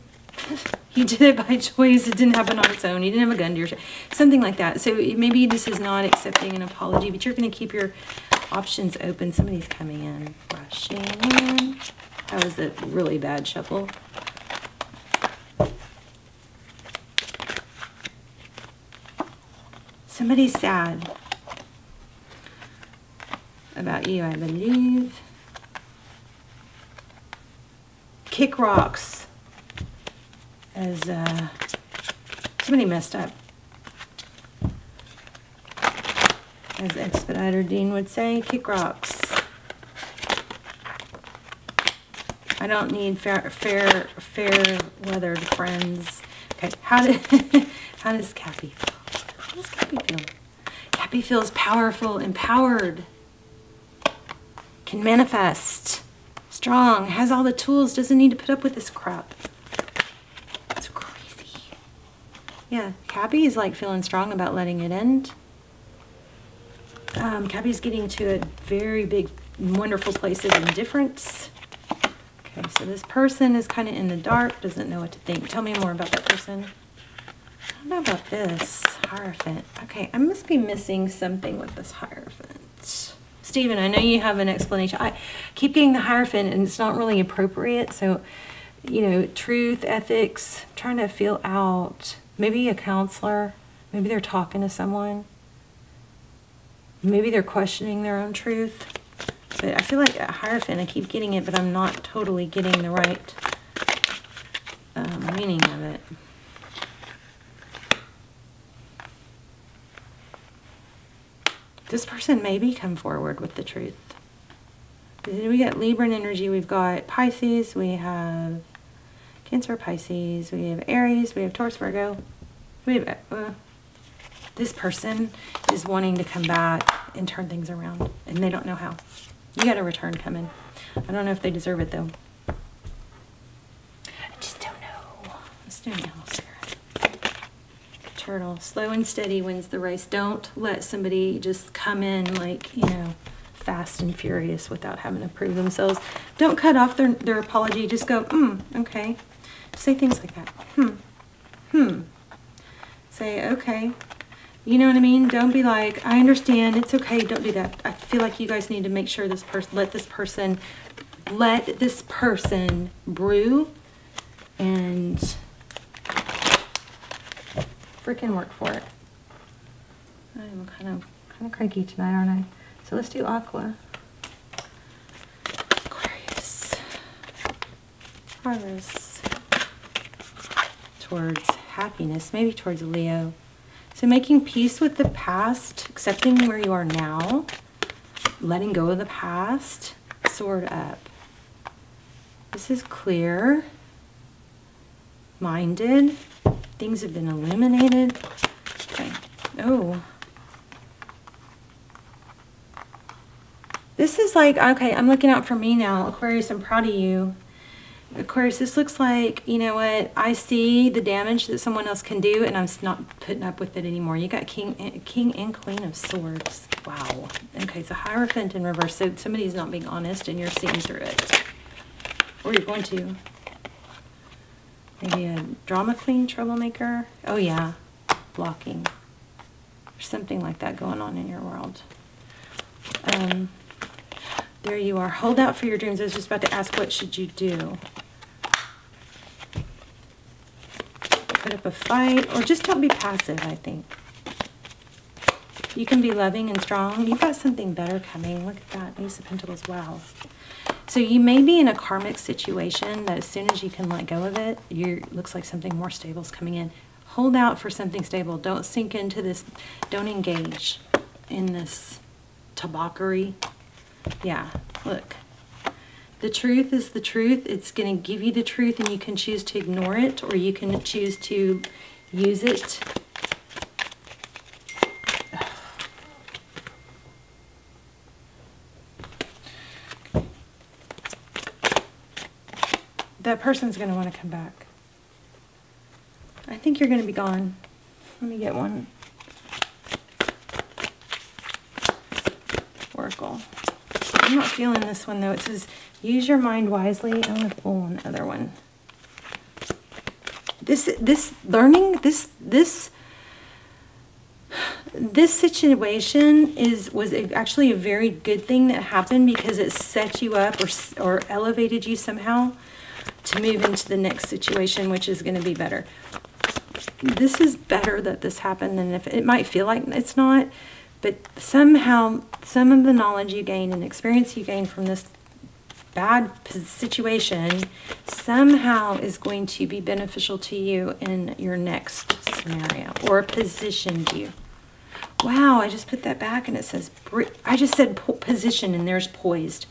You did it by choice. It didn't happen on its own. You didn't have a gun to your chest. Something like that. So maybe this is not accepting an apology, but you're going to keep your options open. Somebody's coming in. Rushing in. That was a really bad shuffle. Somebody's sad about you, I believe. Kick rocks. As somebody messed up. As Expediter Dean would say, kick rocks. I don't need fair weathered friends. Okay, how does Cappy feel? How does Cappy feel? Cappy feels powerful, empowered, can manifest, strong, has all the tools, doesn't need to put up with this crap. It's crazy. Yeah, Cappy is like feeling strong about letting it end. Cappy's getting to a very big, wonderful place of indifference. Okay, so this person is kind of in the dark, doesn't know what to think. Tell me more about that person. I don't know about this Hierophant. Okay, I must be missing something with this Hierophant. Stephen, I know you have an explanation. I keep getting the Hierophant and it's not really appropriate. So, you know, truth, ethics, trying to feel out. Maybe a counselor. Maybe they're talking to someone. Maybe they're questioning their own truth. But I feel like a Hierophant, I keep getting it, but I'm not totally getting the right meaning of it. This person maybe come forward with the truth. We got Libra energy, we've got Pisces, we have Cancer, Pisces, we have Aries, we have Taurus, Virgo. We have, this person is wanting to come back and turn things around, and they don't know how. You got a return coming. I don't know if they deserve it, though. I just don't know. Let's do an owl spirit. Turtle. Slow and steady wins the race. Don't let somebody just come in like, you know, fast and furious without having to prove themselves. Don't cut off their apology. Just go, okay. Say things like that. Say, okay. You know what I mean? Don't be like, I understand, it's okay, don't do that. I feel like you guys need to make sure this person, let this person brew and freaking work for it. I'm kind of cranky tonight, aren't I? So let's do Aqua. Aquarius. Taurus. Towards happiness, maybe towards Leo. So making peace with the past, accepting where you are now, letting go of the past, Sword up. This is clear, minded, things have been illuminated. Okay, oh. This is like, okay, I'm looking out for me now. Aquarius, I'm proud of you. Aquarius, this looks like, you know what, I see the damage that someone else can do and I'm not putting up with it anymore. You got King and Queen of Swords. Wow. Okay, so Hierophant in reverse. So somebody's not being honest and you're seeing through it. Or you're going to. Maybe a drama queen, troublemaker. Oh yeah, blocking. There's something like that going on in your world. There you are. Hold out for your dreams. I was just about to ask, what should you do? Put up a fight, or just don't be passive, I think. You can be loving and strong. You've got something better coming. Look at that. Ace of Pentacles. Wow. So you may be in a karmic situation that as soon as you can let go of it, looks like something more stable is coming in. Hold out for something stable. Don't sink into this. Don't engage in this tabackery. Yeah, look. The truth is the truth. It's going to give you the truth and you can choose to ignore it or you can choose to use it. that person's going to want to come back. I think you're going to be gone. Let me get one. Oracle. I'm not feeling this one though. It says, use your mind wisely. I'm going to pull another one. This situation was actually a very good thing that happened because it set you up or elevated you somehow to move into the next situation, which is going to be better. This is better that this happened than if it might feel like it's not, but somehow some of the knowledge you gain and experience you gain from this bad situation somehow is going to be beneficial to you in your next scenario or positioned you. Wow, I just put that back and it says, I just said position and there's poised.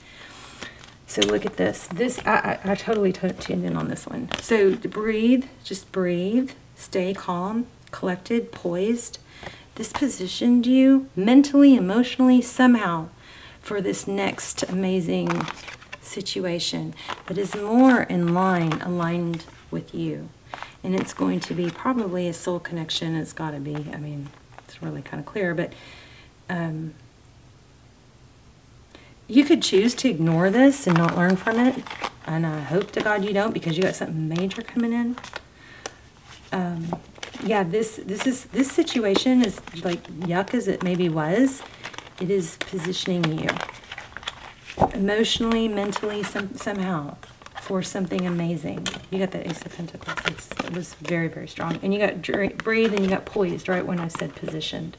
So look at this. I totally tuned in on this one. So breathe, just breathe, stay calm, collected, poised. This positioned you mentally, emotionally, somehow for this next amazing situation that is more in line, aligned with you. And it's going to be probably a soul connection. It's got to be. I mean, it's really kind of clear, but you could choose to ignore this and not learn from it. And I hope to God you don't, because you got something major coming in. Yeah, this situation is like yuck as it maybe was. It is positioning you emotionally, mentally, somehow for something amazing. You got that Ace of Pentacles. It was very, very strong. And you got breathe and you got poised right when I said positioned.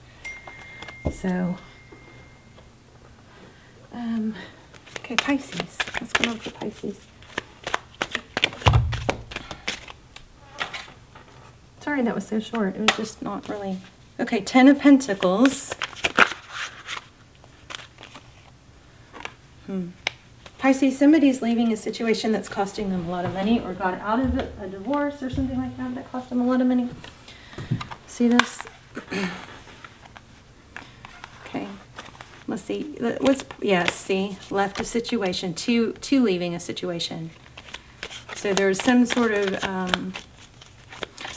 So, okay, Pisces. Let's go over to Pisces. Sorry that was so short. It was just not really. Okay, 10 of Pentacles. Pisces, somebody's leaving a situation that's costing them a lot of money, or got out of it, a divorce or something like that that cost them a lot of money. See this? Okay. Let's see. Yes, see, left a situation, two leaving a situation. So there's some sort of,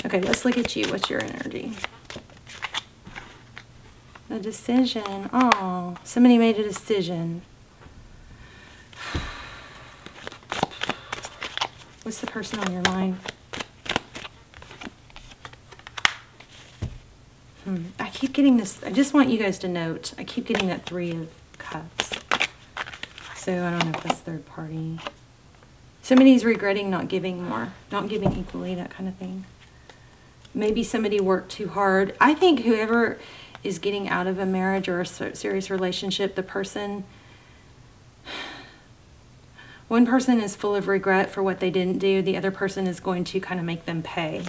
okay, let's look at you. What's your energy? A decision. Oh, somebody made a decision. What's the person on your mind? I keep getting this. I just want you guys to note. I keep getting that 3 of Cups. So I don't know if that's third party. Somebody's regretting not giving more, not giving equally, that kind of thing. Maybe somebody worked too hard. I think whoever is getting out of a marriage or a serious relationship, the person, one person is full of regret for what they didn't do. The other person is going to kind of make them pay.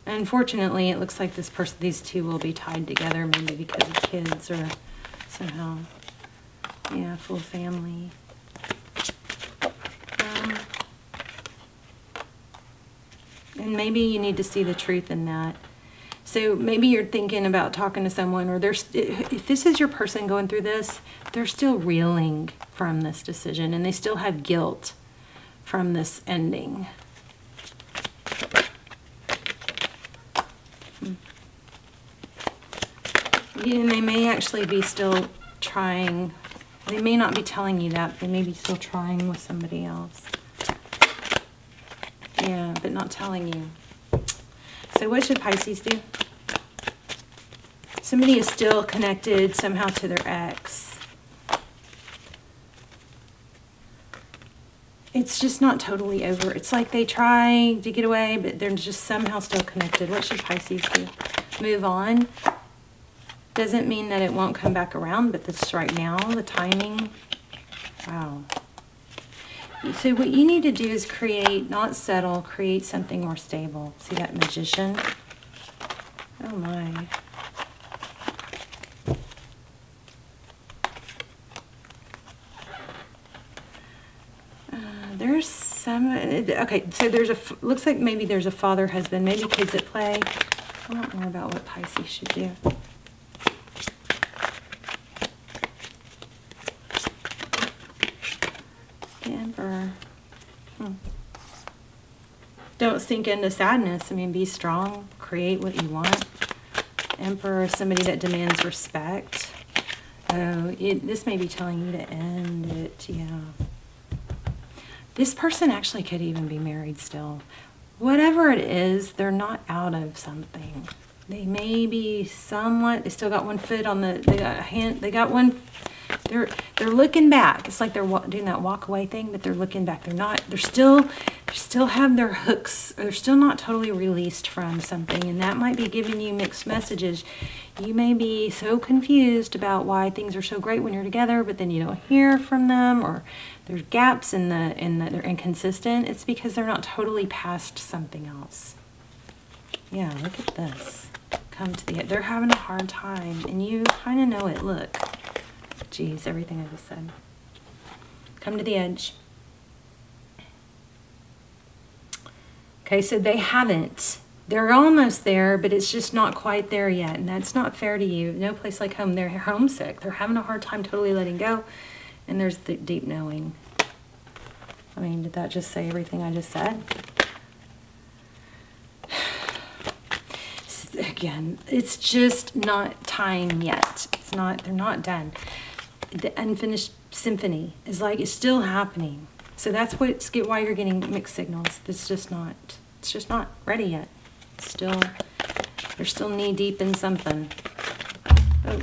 Unfortunately, it looks like these two will be tied together, maybe because of kids or somehow, yeah, full family. And maybe you need to see the truth in that. So maybe you're thinking about talking to someone, or if this is your person going through this, they're still reeling from this decision, and they still have guilt from this ending. And they may actually be still trying. They may not be telling you that. They may be still trying with somebody else. Yeah, but not telling you. So what should Pisces do? Somebody is still connected somehow to their ex. It's just not totally over. It's like they try to get away, but they're just somehow still connected. What should Pisces do? Move on. Doesn't mean that it won't come back around, but this right now, the timing. Wow. So what you need to do is create, not settle, create something more stable. See that Magician? Oh my. There's some, okay, so there's looks like maybe there's a father, husband, maybe kids at play. I want more about what Pisces should do. don't sink into sadness. I mean, be strong, create what you want. Emperor is somebody that demands respect. Oh, this may be telling you to end it, yeah. This person actually could even be married still. Whatever it is, they're not out of something. They may be somewhat, they still got one foot on the, they got a hand, they got one, they're looking back. It's like they're doing that walk away thing, but they're looking back. They're not, they still have their hooks. They're still not totally released from something, and that might be giving you mixed messages. You may be so confused about why things are so great when you're together, but then you don't hear from them, or there's gaps in the they're inconsistent. It's because they're not totally past something else. Yeah, look at this. Come to the, they're having a hard time, and you kind of know it. Look. Geez, everything I just said. Come to the edge. Okay, so they haven't. They're almost there, but it's just not quite there yet, and that's not fair to you. No place like home. They're homesick. They're having a hard time totally letting go, and there's the deep knowing. I mean, did that just say everything I just said? Again, it's just not time yet. It's not, they're not done. The unfinished symphony is like, it's still happening. So that's what's why you're getting mixed signals. It's just not ready yet. It's still, they're still knee deep in something. Oh.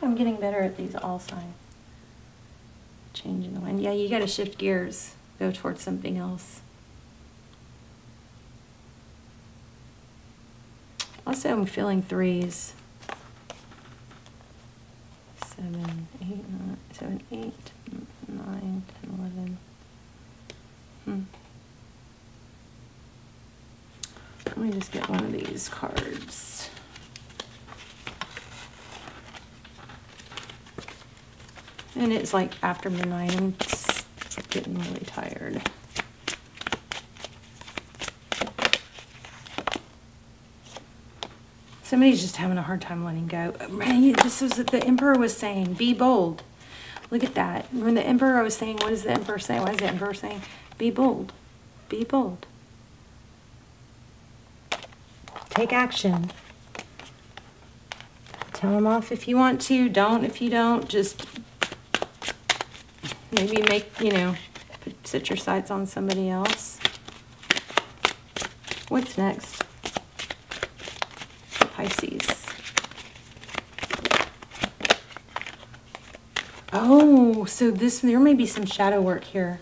I'm getting better at these all signs. Changing the wind. Yeah, you got to shift gears. Go towards something else. Also, I'm feeling threes. 7, 8, 9, 7, 8, 9, 10, 11. Let me just get one of these cards. And it's like after midnight, I'm getting really tired. Somebody's just having a hard time letting go. This was what the Emperor was saying. Be bold. Look at that. When the Emperor was saying, what does the Emperor say? Why is the Emperor saying? Be bold. Be bold. Take action. Tell them off if you want to. Don't if you don't. Just maybe make, you know, set your sights on somebody else. What's next? Pisces. Oh, so there may be some shadow work here.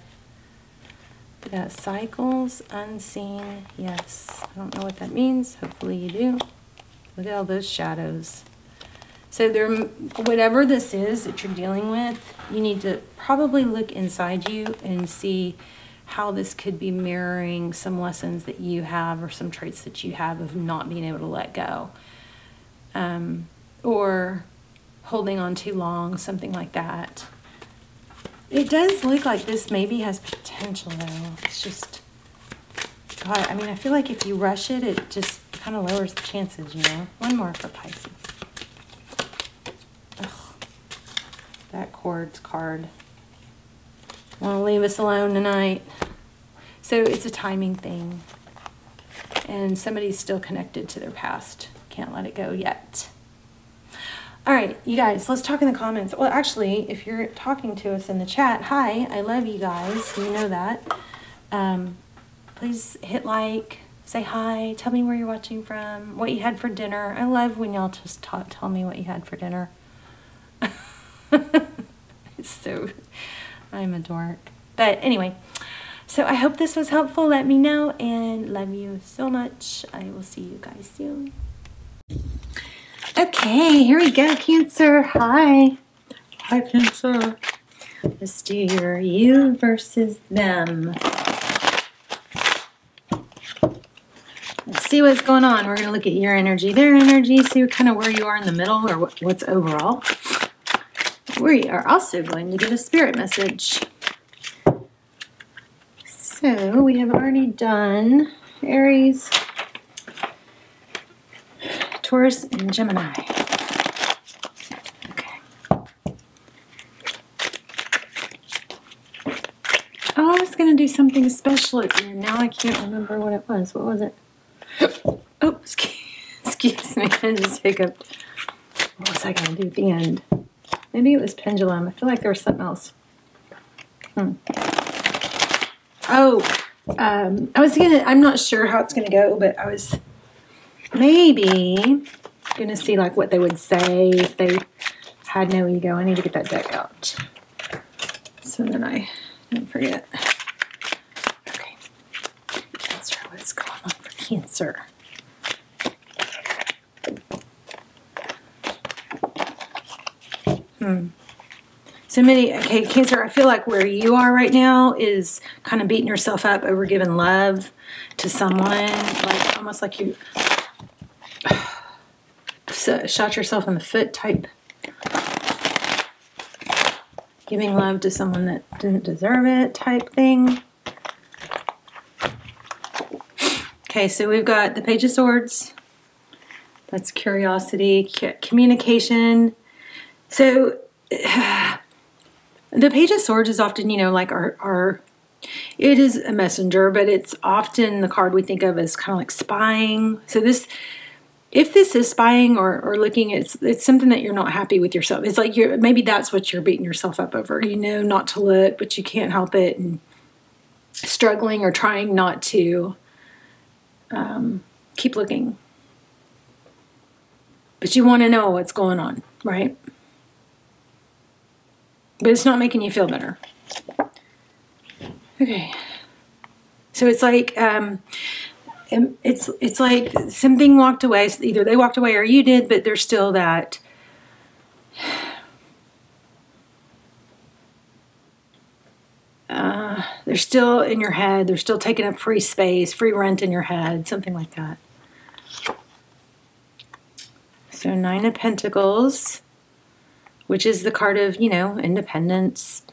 That cycles unseen. Yes. I don't know what that means. Hopefully you do. Look at all those shadows. So whatever this is that you're dealing with, you need to probably look inside you and see how this could be mirroring some lessons that you have or some traits that you have of not being able to let go. Or holding on too long, something like that. It does look like this maybe has potential though. It's just, God, I mean, I feel like if you rush it, it just kind of lowers the chances, you know? One more for Pisces. Ugh, that card. Won't leave us alone tonight. So it's a timing thing. And somebody's still connected to their past. Can't let it go yet. All right, you guys, let's talk in the comments. Well, actually, if you're talking to us in the chat, hi, I love you guys. You know that. Please hit like, say hi, tell me where you're watching from, what you had for dinner. I love when y'all just tell me what you had for dinner. It's so, I'm a dork. But anyway, so I hope this was helpful. Let me know, and love you so much. I will see you guys soon. Okay, here we go, Cancer. Hi. Hi, Cancer. Let's do your you versus them. Let's see what's going on. We're going to look at your energy, their energy, see kind of where you are in the middle or what's overall. We are also going to get a spirit message. So we have already done Aries, Taurus, and Gemini. Okay. All I was going to do something special at the end. Now I can't remember what it was. What was it? Oh, excuse me. I just hiccuped. What was I going to do at the end? Maybe it was pendulum. I feel like there was something else. Oh, I'm not sure how it's going to go, but I was maybe going to see like what they would say if they had no ego. I need to get that deck out so that I don't forget. Okay. Cancer, what's going on for Cancer? Somebody, okay, Cancer, I feel like where you are right now is kind of beating yourself up over giving love to someone, like almost like you shot yourself in the foot type. Giving love to someone that didn't deserve it type thing. Okay, so we've got the Page of Swords. That's curiosity, communication. So the Page of Swords is often, you know, like it is a messenger, but it's often the card we think of as kind of like spying. So if this is spying or looking, it's something that you're not happy with yourself. It's like maybe that's what you're beating yourself up over. You know not to look, but you can't help it, and struggling or trying not to keep looking. But you want to know what's going on, right? But it's not making you feel better. Okay. So it's like it's like something walked away. Either they walked away or you did, but there's still that they're still in your head. They're still taking up free space, free rent in your head, something like that. So 9 of Pentacles, which is the card of, you know, independence.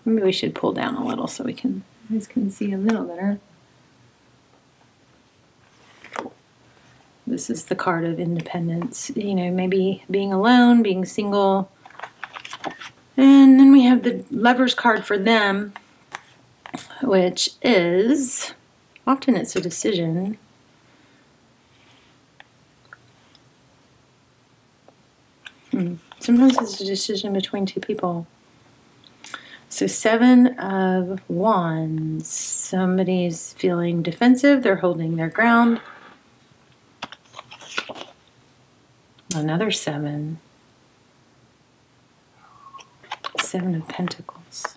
Maybe we should pull down a little so you guys can see a little better. This is the card of independence. You know, maybe being alone, being single. And then we have the Lover's card for them, which is, often it's a decision. Sometimes it's a decision between two people. So 7 of Wands. Somebody's feeling defensive. They're holding their ground. Another 7. 7 of Pentacles.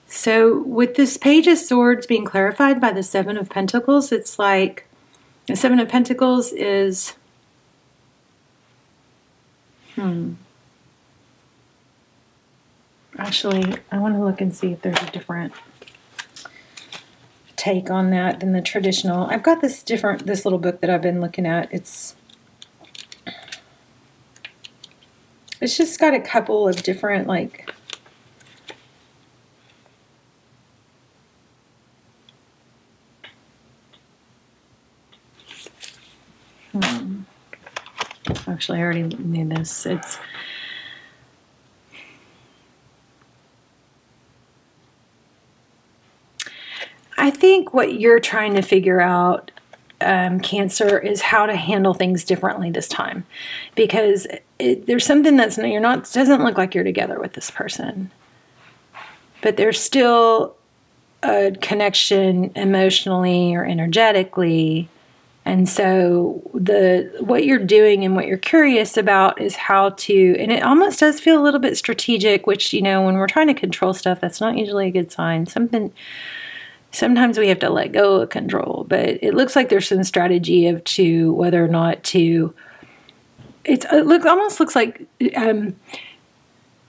So with this Page of Swords being clarified by the 7 of Pentacles, it's like the 7 of Pentacles is actually, I want to look and see if there's a different take on that than the traditional. I've got this little book that I've been looking at. It's just got a couple of different, like, actually, I already knew this. I think what you're trying to figure out, Cancer, is how to handle things differently this time, because there's something doesn't look like you're together with this person, but there's still a connection emotionally or energetically. And so what you're doing and what you're curious about is how to, and it almost does feel a little bit strategic, which, you know, when we're trying to control stuff, that's not usually a good sign. Sometimes we have to let go of control, but it looks like there's some strategy to whether or not to, almost looks like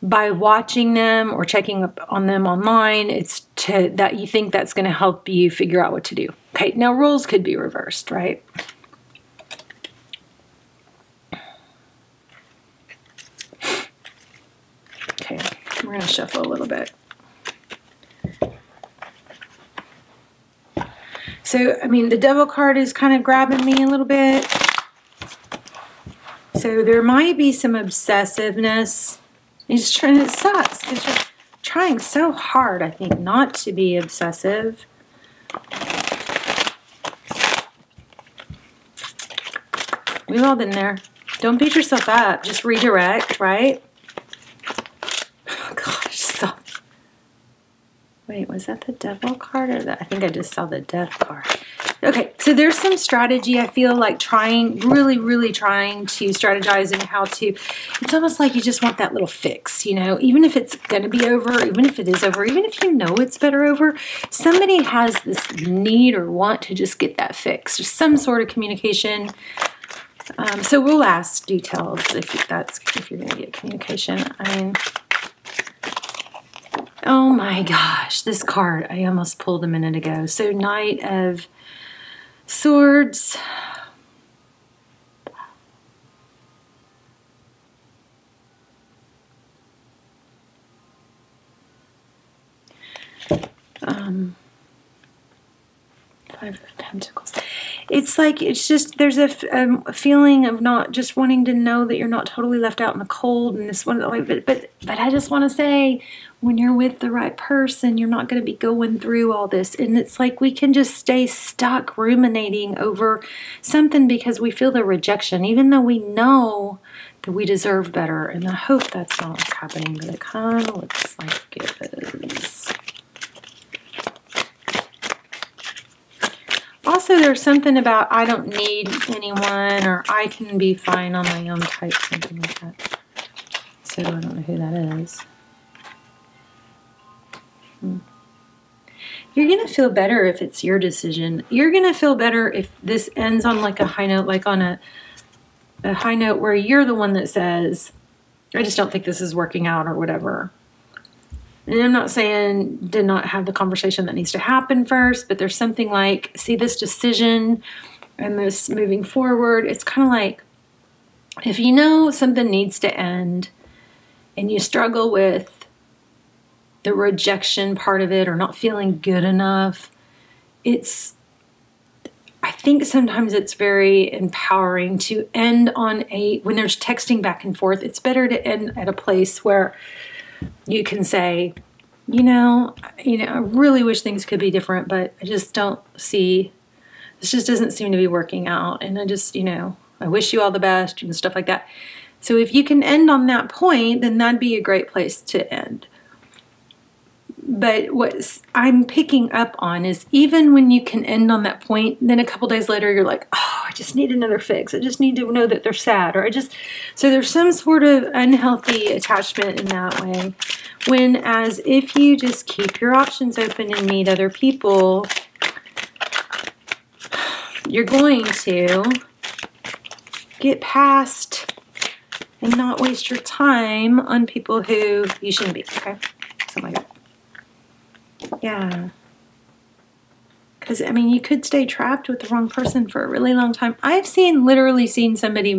by watching them or checking up on them online, that you think that's going to help you figure out what to do. Okay, now roles could be reversed, right? Okay, we're going to shuffle a little bit. So, I mean, the Devil card is kind of grabbing me a little bit. So there might be some obsessiveness. It sucks because you're trying so hard, I think, not to be obsessive. We've all been there. Don't beat yourself up. Just redirect, right? Oh, gosh, stop. Wait, was that the Devil card or that? I think I just saw the Death card. Okay, so there's some strategy, I feel like really trying to strategize in how to, it's almost like you just want that little fix, you know, even if it's going to be over, even if it is over, even if you know it's better over, somebody has this need or want to just get that fix. There's some sort of communication. So we'll ask details if you're going to get communication. I mean, oh my gosh, this card, I almost pulled a minute ago. So Knight of Swords. Five of Pentacles. It's like, it's just, there's a feeling of not just wanting to know that you're not totally left out in the cold, and this one, but I just want to say, when you're with the right person, you're not going to be going through all this, and it's like we can just stay stuck ruminating over something because we feel the rejection, even though we know that we deserve better, and I hope that's not what's happening, but it kind of looks like it is. Also, there's something about I don't need anyone, or I can be fine on my own type, something like that. So I don't know who that is. You're going to feel better if it's your decision. You're going to feel better if this ends on like a high note, like on a high note where you're the one that says, I just don't think this is working out or whatever. And I'm not saying did not have the conversation that needs to happen first, but there's something like, see this decision and this moving forward. It's kind of like, if you know something needs to end and you struggle with the rejection part of it or not feeling good enough, I think sometimes it's very empowering to end on when there's texting back and forth, it's better to end at a place where you can say, you know, I really wish things could be different, but I just don't see, this just doesn't seem to be working out. And I just, I wish you all the best and stuff like that. So if you can end on that point, then that'd be a great place to end. But what I'm picking up on is even when you can end on that point, then a couple days later, you're like, oh, I just need another fix. I just need to know that they're sad. So there's some sort of unhealthy attachment in that way. When as if you just keep your options open and meet other people, you're going to get past and not waste your time on people who you shouldn't be, okay? Something like that. Yeah. Because, I mean, you could stay trapped with the wrong person for a really long time. I've literally seen somebody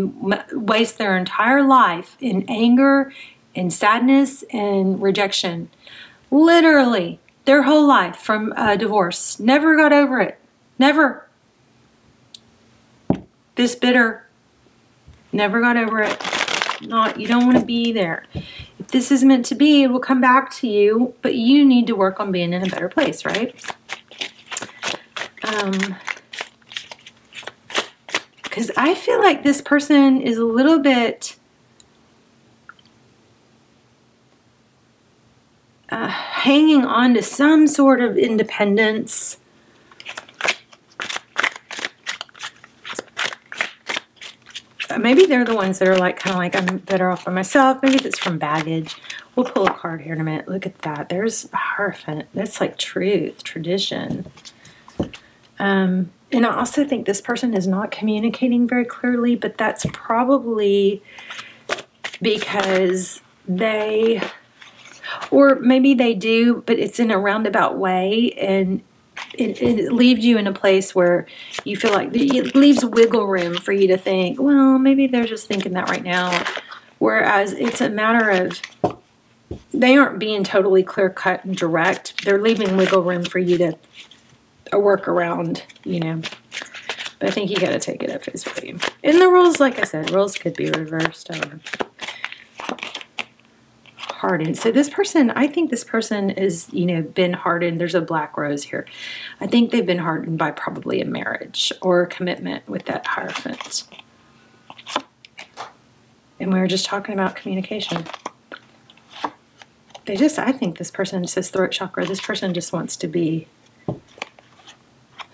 waste their entire life in anger and sadness and rejection. Literally, their whole life from a divorce. Never got over it. Never. This bitter. Never got over it. You don't want to be there. If this is meant to be, it will come back to you, but you need to work on being in a better place, right? Because I feel like this person is a little bit hanging on to some sort of independence. Maybe they're the ones that are like, kind of like, I'm better off by myself. Maybe it's from baggage. We'll pull a card here in a minute. Look at that. There's a Hierophant. That's like truth, tradition. And I also think this person is not communicating very clearly, but that's probably because or maybe they do, but it's in a roundabout way, and it leaves you in a place where you feel like it leaves wiggle room for you to think, well, maybe they're just thinking that right now. Whereas it's a matter of they aren't being totally clear cut and direct. They're leaving wiggle room for you to a workaround, you know. But I think you got to take it at face value. And the rules, like I said, rules could be reversed or hardened. So this person, I think this person is, you know, been hardened. There's a black rose here. I think they've been hardened by probably a marriage or a commitment with that Hierophant. And we were just talking about communication. They just, I think this person says throat chakra. This person just wants to be,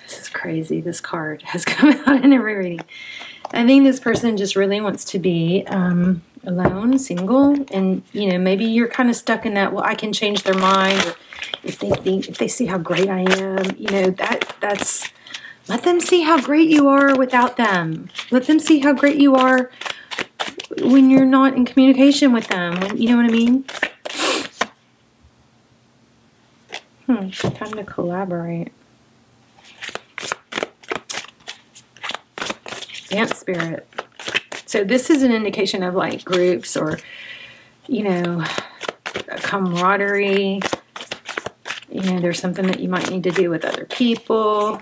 this is crazy. This card has come out in every reading. I think this person just really wants to be alone, single, and, you know, maybe you're kind of stuck in that, well, I can change their mind, or if they see how great I am, you know, that's, let them see how great you are without them. Let them see how great you are when you're not in communication with them. You know what I mean? Time to collaborate. Dance spirit. So this is an indication of like groups or, you know, camaraderie. You know, there's something that you might need to do with other people.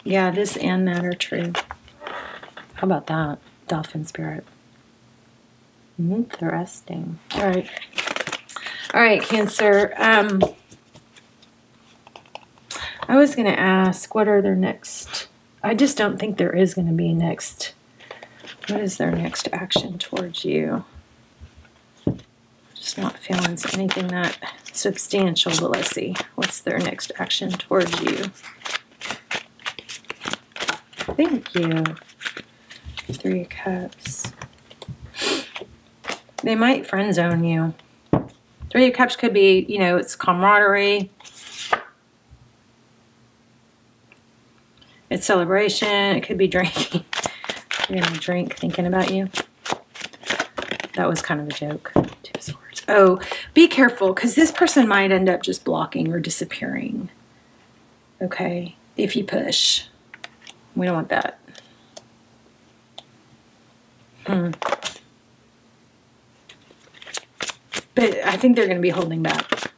Yeah, this and that are true. How about that? Dolphin spirit. Interesting. All right. All right, Cancer. I was going to ask, what are their next... I just don't think there is going to be next... What is their next action towards you? Just not feeling anything that substantial, but let's see. What's their next action towards you? Thank you. 3 of Cups. They might friend zone you. 3 of Cups could be, you know, it's camaraderie. It's celebration. It could be drinking. You're going to drink thinking about you. That was kind of a joke. 2 of Swords. Oh, be careful, because this person might end up just blocking or disappearing. Okay? If you push. We don't want that. But I think they're going to be holding back.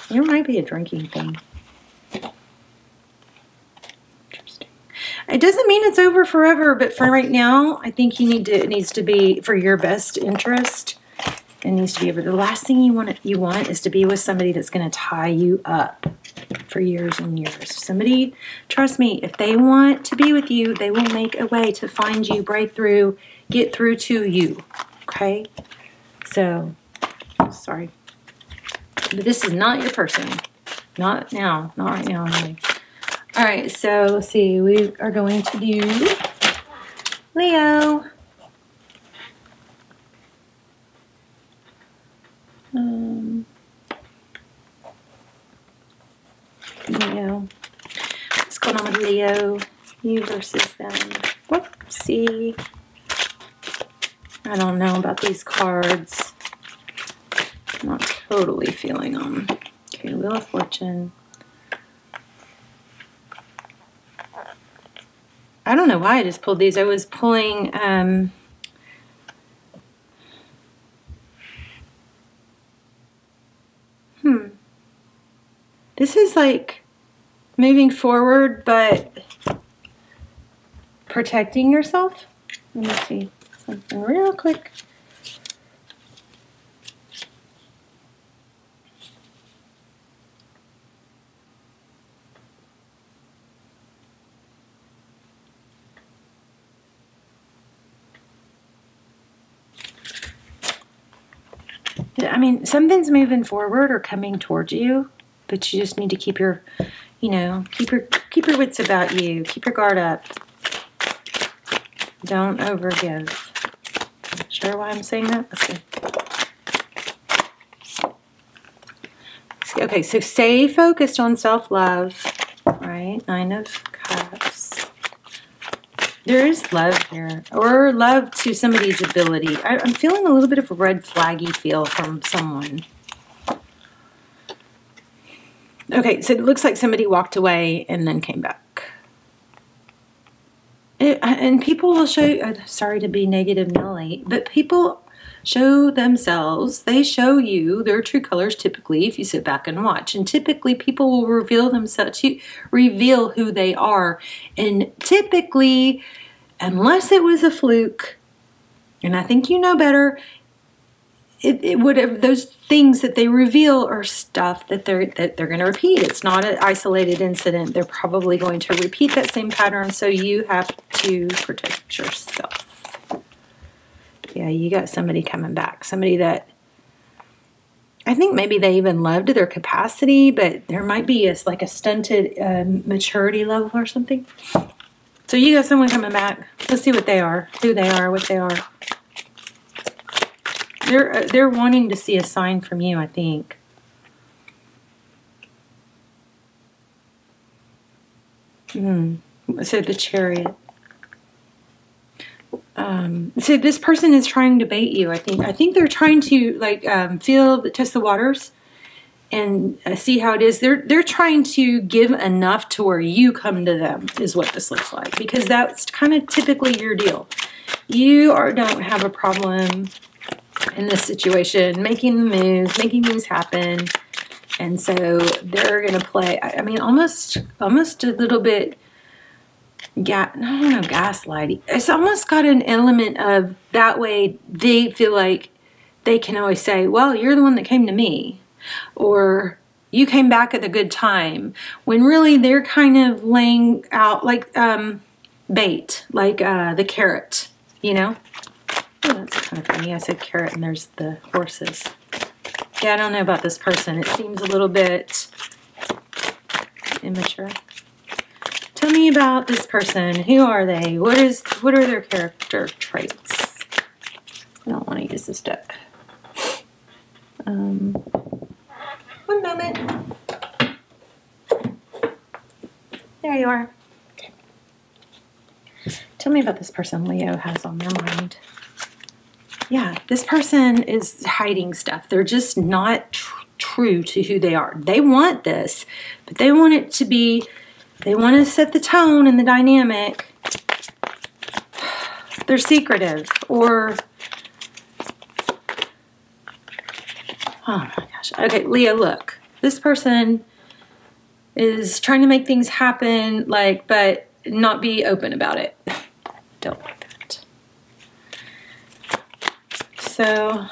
There might be a drinking thing. Interesting. It doesn't mean it's over forever, but for right now, I think you need to. It needs to be for your best interest. It needs to be over. The last thing you want is to be with somebody that's going to tie you up for years and years. Somebody, trust me, if they want to be with you, they will make a way to find you, break through, get through to you. Okay? So, sorry. But this is not your person. Not now. Not right now. Anyway. All right, so let's see. We are going to do Leo. Leo. What's going on with Leo? You versus them. Whoopsie. I don't know about these cards. I'm not totally feeling them. Okay, Wheel of Fortune. I don't know why I just pulled these. I was pulling This is like moving forward, but protecting yourself. Let me see something real quick. I mean, something's moving forward or coming towards you, but you just need to keep your, you know, keep your wits about you. Keep your guard up. Don't overgive. Not sure why I'm saying that. Let's see. Okay, so stay focused on self-love. Right? 9 of Cups. There is love here, or love to somebody's ability. I'm feeling a little bit of a red flaggy feel from someone. Okay, so it looks like somebody walked away and then came back. And people will show you, sorry to be negative Nelly, but people show themselves. They show you their true colors typically if you sit back and watch. And typically people will reveal themselves, reveal who they are. And typically, unless it was a fluke, and I think you know better, it would have, those things that they reveal are stuff that they're going to repeat. It's not an isolated incident. They're probably going to repeat that same pattern, so you have to protect yourself. Yeah, you got somebody coming back. Somebody that I think maybe they even loved their capacity, but there might be like a stunted maturity level or something. So you got someone coming back. Let's see what they are, who they are, what they are. They're wanting to see a sign from you, I think. So the Chariot. So this person is trying to bait you, I think. I think they're trying to like test the waters and see how it is. They're trying to give enough to where you come to them is what this looks like, because that's kind of typically your deal. You don't have a problem in this situation, making the moves, making things happen. And so they're going to play, I mean, almost a little bit, I don't know, gaslighting. It's almost got an element of that way they feel like they can always say, well, you're the one that came to me, or you came back at a good time, when really they're kind of laying out like bait, like the carrot, you know? Oh, that's kind of funny. I said carrot and there's the horses. Yeah, I don't know about this person. It seems a little bit immature. Tell me about this person. Who are they? What are their character traits? I don't want to use this deck. One moment. There you are. Okay. Tell me about this person Leo has on their mind. Yeah, this person is hiding stuff. They're just not true to who they are. They want this, but they want it to be, they want to set the tone and the dynamic. They're secretive, or, oh my gosh. Okay, Leo, look. This person is trying to make things happen, like, but not be open about it. Don't like that. So,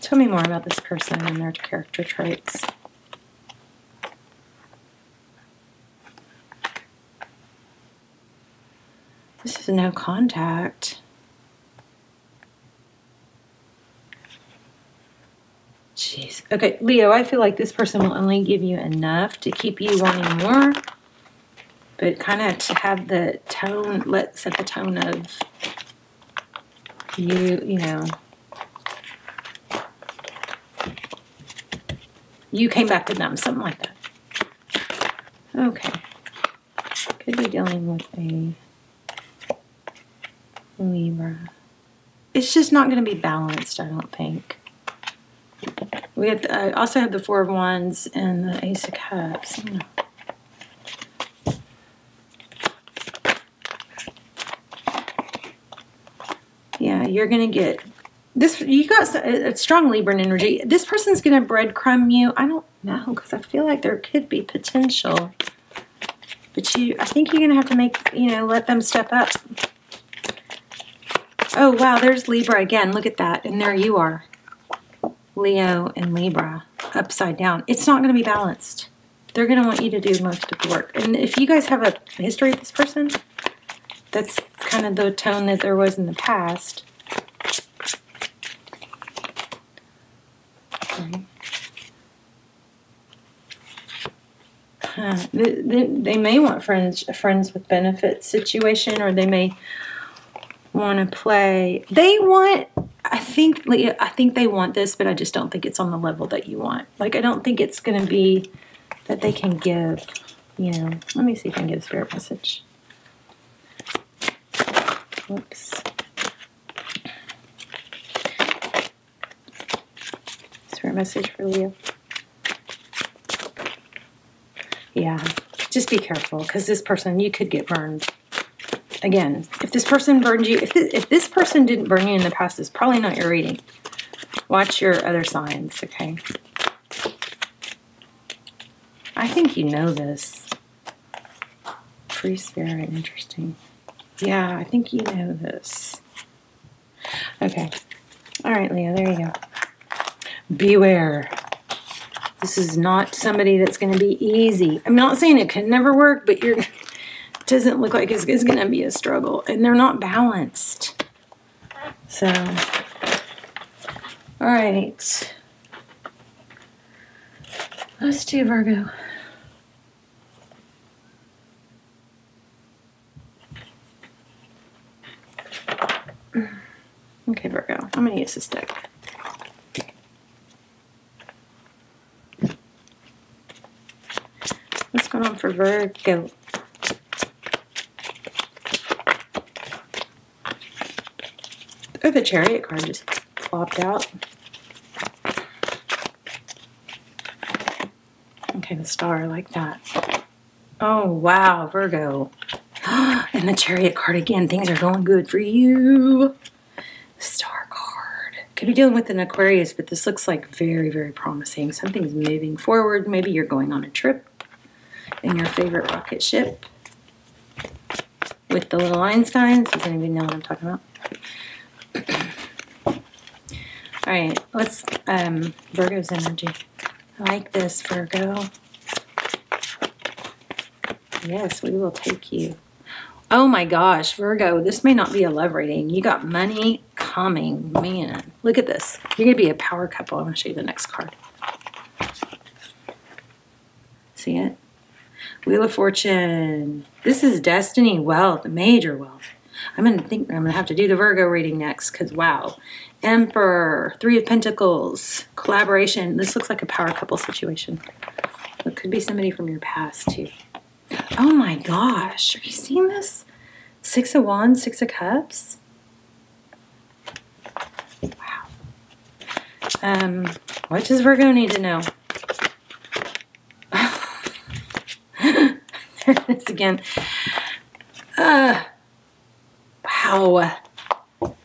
tell me more about this person and their character traits. This is no contact. Jeez. Okay, Leo, I feel like this person will only give you enough to keep you wanting more, but kind of to have the tone, set the tone of you know, you came back to them, something like that. Okay. Could be dealing with a Libra. It's just not going to be balanced, I don't think. We have I also have the Four of Wands and the Ace of Cups. Yeah, you're going to get this. You got a strong Libran energy. This person's going to breadcrumb you. I don't know, because I feel like there could be potential. But I think you're going to have to make, let them step up. Oh, wow, there's Libra again. Look at that. And there you are. Leo and Libra upside down. It's not going to be balanced. They're going to want you to do most of the work. And if you guys have a history with this person, that's kind of the tone that there was in the past. Okay. They may want friends with benefits situation, or they may want to play. I think they want this, but I just don't think it's on the level that you want. Like, I don't think it's going to be that they can give, Let me see if I can get a spirit message. Whoops. Spirit message for Leo. Yeah, just be careful, because this person, you could get burned. again, if this person burned you, if this person didn't burn you in the past, it's probably not your reading. Watch your other signs, okay? I think you know this. Free spirit, interesting. Yeah, I think you know this. Okay. All right, Leo, there you go. Beware. This is not somebody that's going to be easy. I'm not saying it can never work, but it doesn't look like it's going to be a struggle. And they're not balanced. So, all right. Let's do Virgo. Okay, Virgo. I'm going to use this deck. What's going on for Virgo? Oh, the Chariot card just flopped out. Okay, the Star, I like that. Oh, wow, Virgo. And the Chariot card again. Things are going good for you. Star card. Could be dealing with an Aquarius, but this looks like very, very promising. Something's moving forward. Maybe you're going on a trip in your favorite rocket ship with the little Einsteins. Does anybody know what I'm talking about? All right, let's Virgo's energy. I like this, Virgo. Yes, we will take you. Oh my gosh, Virgo, this may not be a love reading. You got money coming, man. Look at this. You're going to be a power couple. I'm going to show you the next card. See it? Wheel of Fortune. This is destiny, wealth, major wealth. I'm going to have to do the Virgo reading next because, wow. Emperor, Three of Pentacles, collaboration. This looks like a power couple situation. It could be somebody from your past, too. Oh my gosh, are you seeing this? Six of Wands, Six of Cups. Wow. What does Virgo need to know? There it is again. Wow.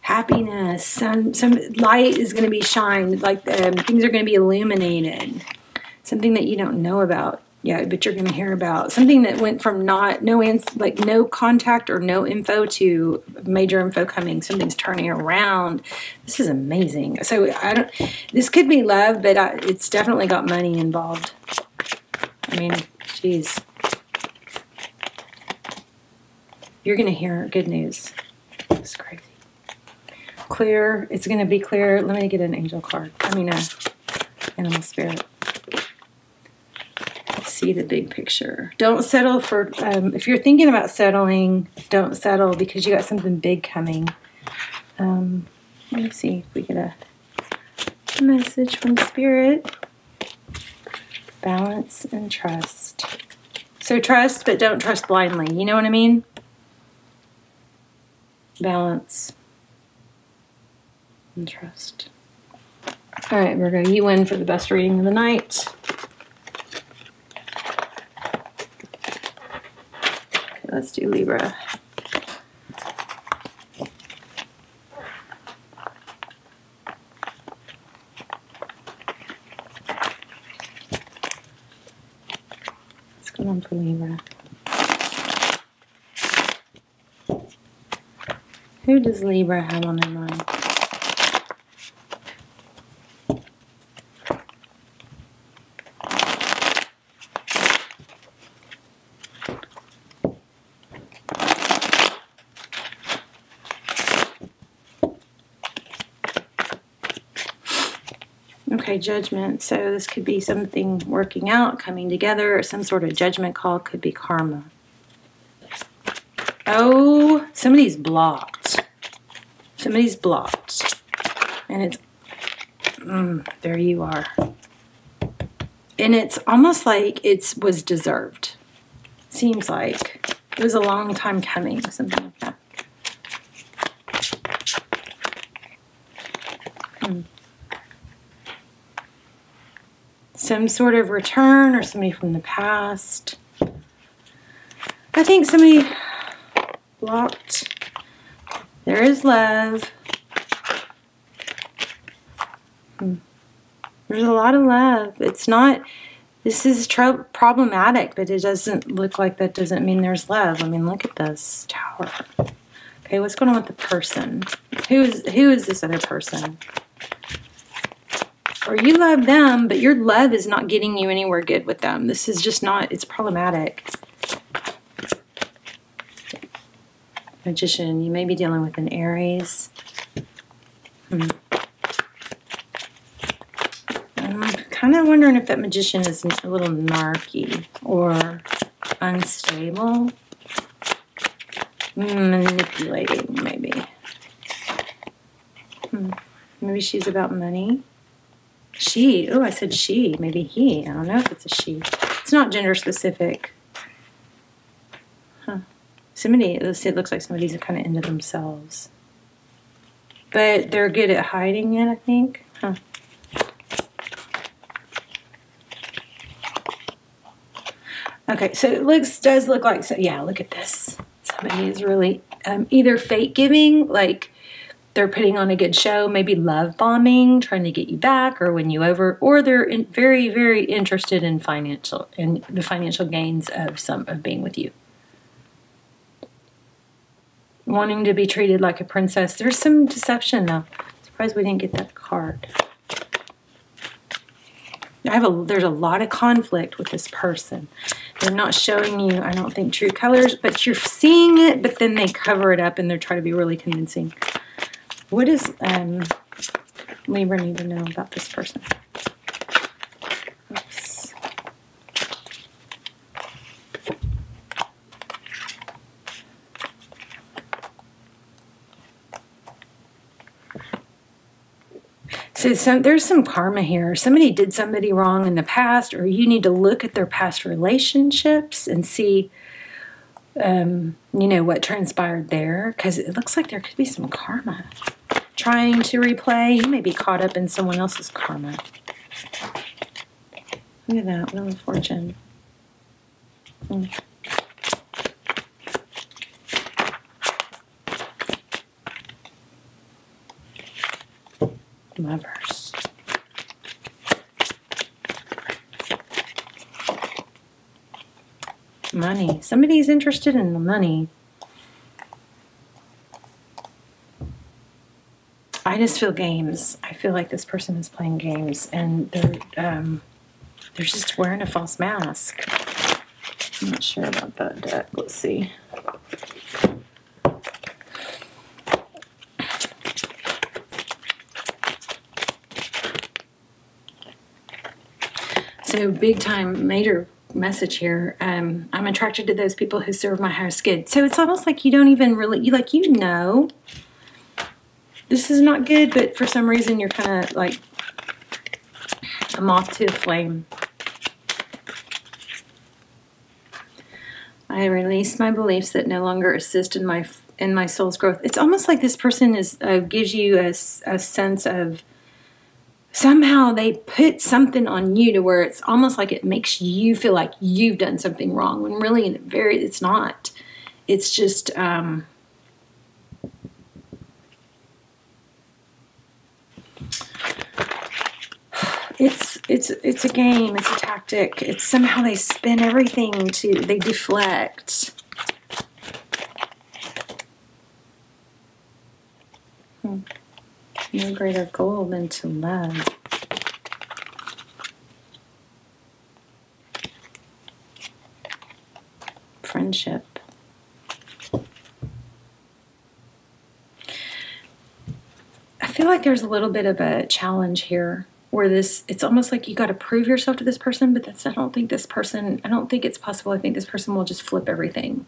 Happiness. Some light is going to be shined. Like things are going to be illuminated. Something that you don't know about. Yeah, but you're going to hear about something that went from no contact or no info to major info coming. Something's turning around. This is amazing. So this could be love, but it's definitely got money involved. I mean, geez. You're going to hear good news. It's crazy. Clear. It's going to be clear. Let me get an angel card. I mean, animal spirit. See the big picture. Don't settle for, if you're thinking about settling, don't settle because you got something big coming. Let me see if we get a message from Spirit. Balance and trust. So trust, but don't trust blindly. You know what I mean? Balance and trust. All right, Virgo, you win for the best reading of the night. Let's do Libra. What's going on for Libra? Who does Libra have on their mind? Okay, judgment. So this could be something working out, coming together, or some sort of judgment call. Could be karma. Oh, somebody's blocked. Somebody's blocked. And it's, there you are. And it's almost like it was deserved. Seems like it was a long time coming, something like that. Some sort of return or somebody from the past. I think somebody, blocked. There is love. There's a lot of love. It's not, this is problematic, but it doesn't look like that doesn't mean there's love. I mean, look at this Tower. Okay, what's going on with the person? Who is this other person? Or you love them, but your love is not getting you anywhere good with them. This is just not, it's problematic. Magician, you may be dealing with an Aries. I'm kind of wondering if that Magician is a little narky or unstable. Manipulating, maybe. Maybe she's about money. She. Oh, I said she. Maybe he. I don't know if it's a she. It's not gender specific. Huh. Somebody, it looks like somebody's kind of into themselves. But they're good at hiding it, I think. Huh. Okay, so it does look like, so yeah, look at this. Somebody is really either fake giving, like they're putting on a good show, maybe love bombing, trying to get you back or win you over, or they're very, very interested in the financial gains of being with you. Wanting to be treated like a princess. There's some deception though. Surprised we didn't get that card. There's a lot of conflict with this person. They're not showing you, I don't think, true colors, but you're seeing it, but then they cover it up and they're trying to be really convincing. What does Libra need to know about this person? Oops. So there's some karma here. Somebody did somebody wrong in the past, or you need to look at their past relationships and see, you know, what transpired there. Because it looks like there could be some karma. Trying to replay. You may be caught up in someone else's karma. Look at that. Wheel of Fortune. Lovers. Money. Somebody's interested in the money. I just feel games. I feel like this person is playing games, and they're just wearing a false mask. I'm not sure about that deck. Let's see. So big time, major message here. I'm attracted to those people who serve my highest good. So it's almost like you don't even really, you know, this is not good, but for some reason you're kind of like a moth to a flame. I release my beliefs that no longer assist in my soul's growth. It's almost like this person gives you a sense of, somehow they put something on you to where it's almost like it makes you feel like you've done something wrong, when really it's not. It's just it's a game, it's a tactic. It's somehow they spin everything they deflect. No greater goal than to love. Friendship. I feel like there's a little bit of a challenge here where it's almost like you got to prove yourself to this person, but I don't think it's possible. I think this person will just flip everything.